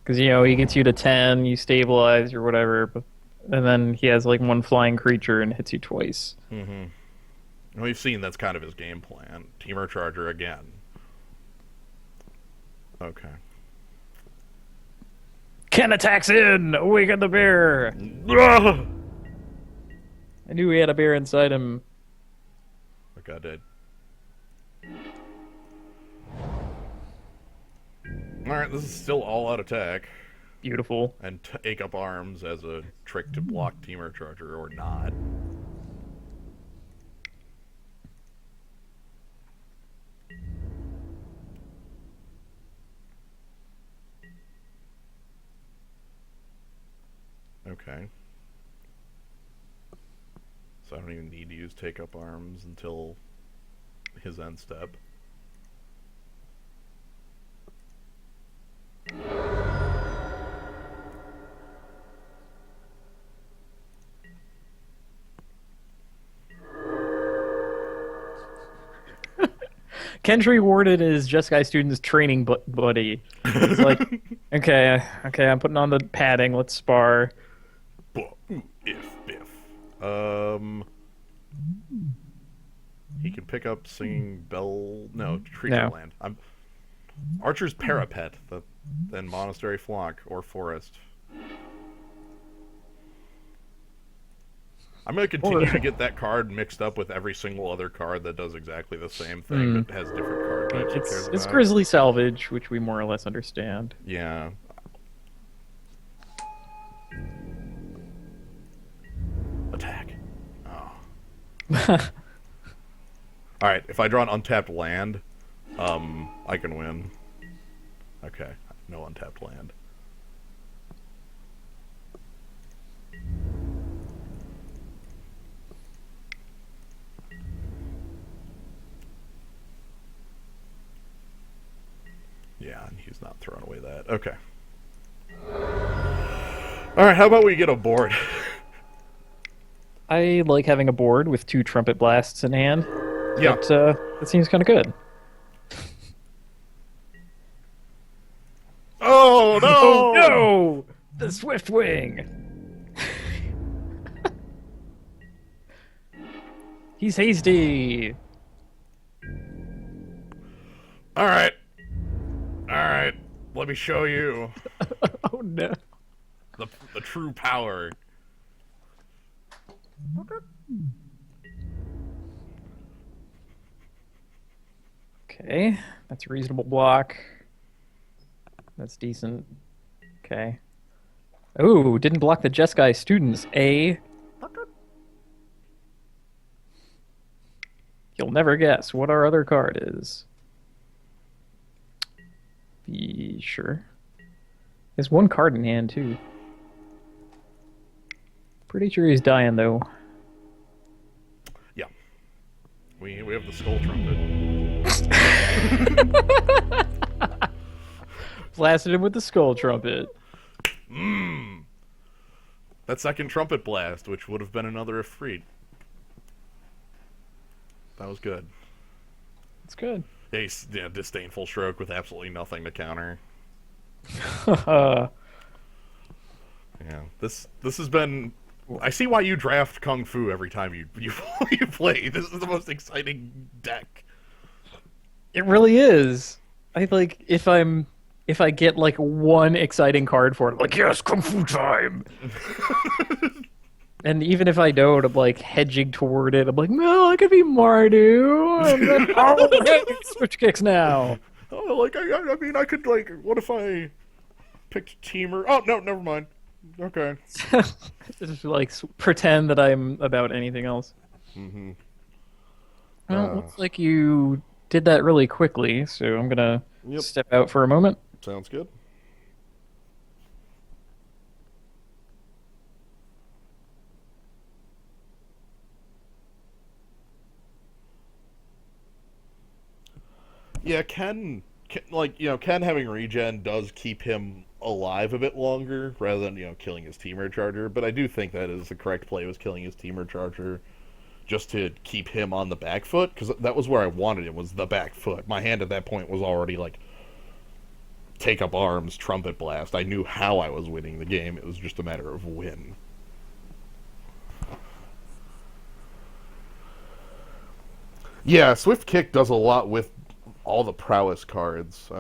Because, you know, he gets you to 10, you stabilize or whatever, and then he has, like, one flying creature and hits you twice. Mm-hmm. And we've seen that's kind of his game plan. Teamer Charger again. Okay. Ken attacks in! Awaken the bear! Ah! I knew he had a bear inside him. My god, did. Alright, this is still all out attack. Beautiful. And take up arms as a trick to block Teamer Charger or not. Okay. So I don't even need to use take up arms until his end step. Ken's rewarded as Just Guy student's training buddy. He's like, okay, I'm putting on the padding. Let's spar. If biff. He can pick up singing bell. No, No. Treasure Land. Archer's Parapet, then Monastery Flock or Forest. I'm going to continue to get that card mixed up with every single other card that does exactly the same thing but has different card types. It's Grizzly Salvage, which we more or less understand. Yeah. Attack. Oh. Alright, if I draw an untapped land, I can win. Okay, no untapped land. Yeah, and he's not throwing away that. Okay. Alright, how about we get a board? I like having a board with 2 Trumpet Blasts in hand. Yeah. But, that seems kind of good. Oh, no! Oh, no! The Swift Wing! He's hasty! Alright. Alright. Let me show you Oh, no. the true power. Okay, that's a reasonable block. That's decent. Okay. Oh, didn't block the Jeskai students. You'll never guess what our other card is. Be sure. There's 1 card in hand, too. Pretty sure he's dying, though. Yeah. We have the skull trumpet. Blasted him with the skull trumpet. That second trumpet blast, which would have been another Ifrit. That was good. It's good. Yeah, disdainful stroke with absolutely nothing to counter. Uh, Yeah, this has been. I see why you draft Kung Fu every time you you play. This is the most exciting deck. It really is. I like if I get like 1 exciting card for it, I'm like, yes, Kung Fu time. And even if I don't, I'm like hedging toward it. I'm like, no, I could be Mardu. And then, oh, hey, switch kicks now. Oh, like I mean, I could like. What if I picked Teamer? Oh no, never mind. Okay. Just like pretend that I'm about anything else. Mm-hmm. Well, looks like you did that really quickly, so I'm gonna step out for a moment. Sounds good. Yeah, Ken Ken having regen does keep him alive a bit longer rather than, killing his Teamer Charger, but I do think that is the correct play, was killing his Teamer Charger just to keep him on the back foot, because that was where I wanted him, was the back foot. My hand at that point was already like take up arms, trumpet blast. I knew how I was winning the game. It was just a matter of when. Yeah, Swift Kick does a lot with all the prowess cards.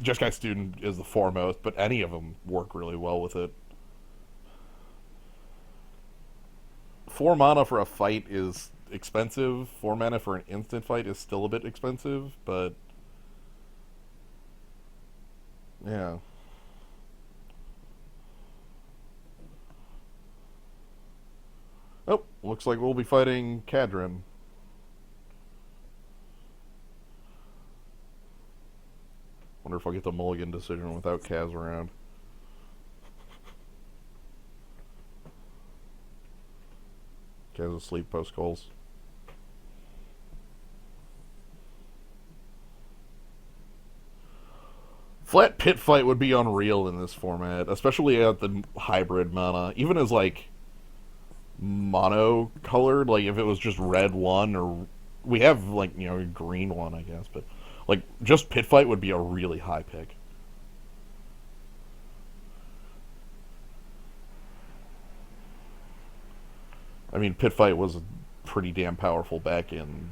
Jeskai Student is the foremost, but any of them work really well with it. 4 mana for a fight is expensive. 4 mana for an instant fight is still a bit expensive, but yeah. Oh, looks like we'll be fighting Kadrin. Wonder if I'll get the mulligan decision without Kaz around. Kaz asleep post goals. Flat pit fight would be unreal in this format, especially at the hybrid mana. Even as like mono colored, like if it was just red one, or we have like green one, I guess, but like just pit fight would be a really high pick. I mean, pit fight was pretty damn powerful back in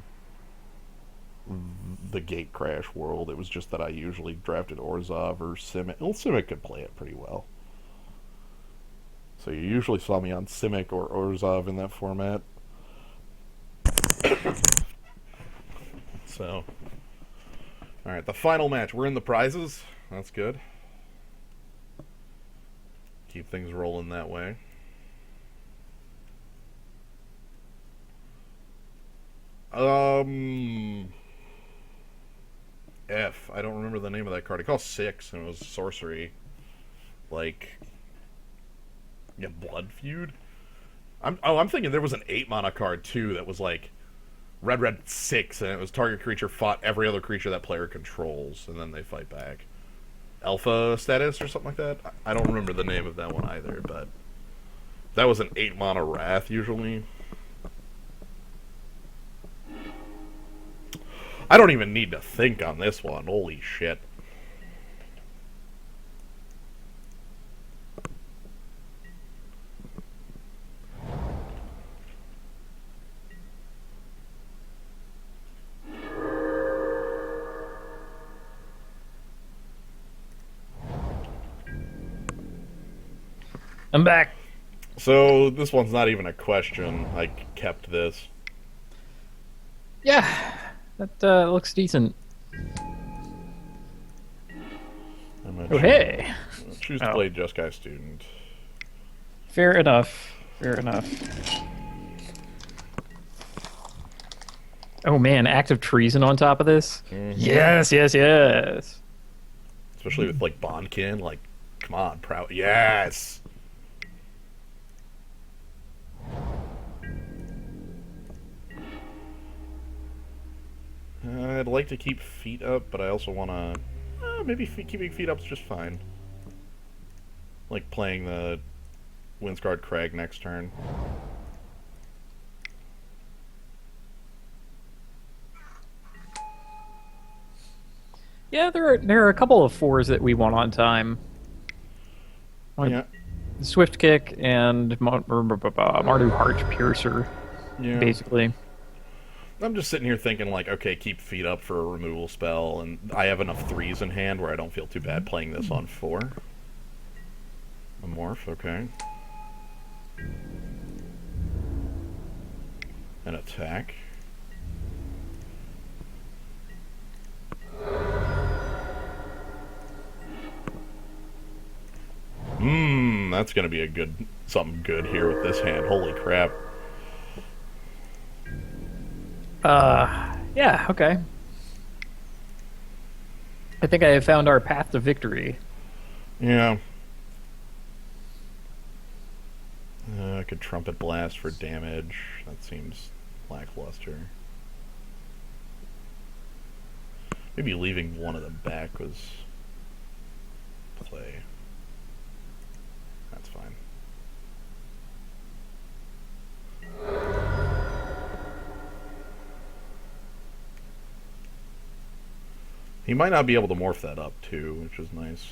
the gate crash world. It was just that I usually drafted Orzhov or Simic. Well, Simic could play it pretty well. So you usually saw me on Simic or Orzhov in that format. So, alright, the final match. We're in the prizes. That's good. Keep things rolling that way. F. I don't remember the name of that card. It cost 6 and it was sorcery. Like, yeah, Blood Feud. I'm thinking there was an 8 mana card too that was like red 6, and it was target creature fought every other creature that player controls, and then they fight back. Alpha status or something like that. I don't remember the name of that one either, but that was an 8 mana Wrath usually. I don't even need to think on this one. Holy shit. I'm back. So this one's not even a question. I kept this. Yeah, that looks decent. Oh, hey. Choose to play Jeskai Student. Fair enough. Fair enough. Oh man, active treason on top of this? Mm-hmm. Yes, yes, yes. Especially with like Bondkin, like, come on, proud. Yes! I'd like to keep feet up, but I also want to... maybe keeping feet up's just fine. Like playing the Windscarred Crag next turn. Yeah, there are a couple of 4s that we want on time. Like yeah. Swift Kick and Mardu Heart Piercer, yeah. basically. I'm just sitting here thinking, like, okay, keep feet up for a removal spell, and I have enough 3s in hand where I don't feel too bad playing this on 4. A morph, okay. An attack. That's gonna be something good here with this hand. Holy crap. Yeah, okay. I think I have found our path to victory. Yeah. I could Trumpet Blast for damage. That seems lackluster. Maybe leaving one of them back was play. That's fine. He might not be able to morph that up too, which is nice.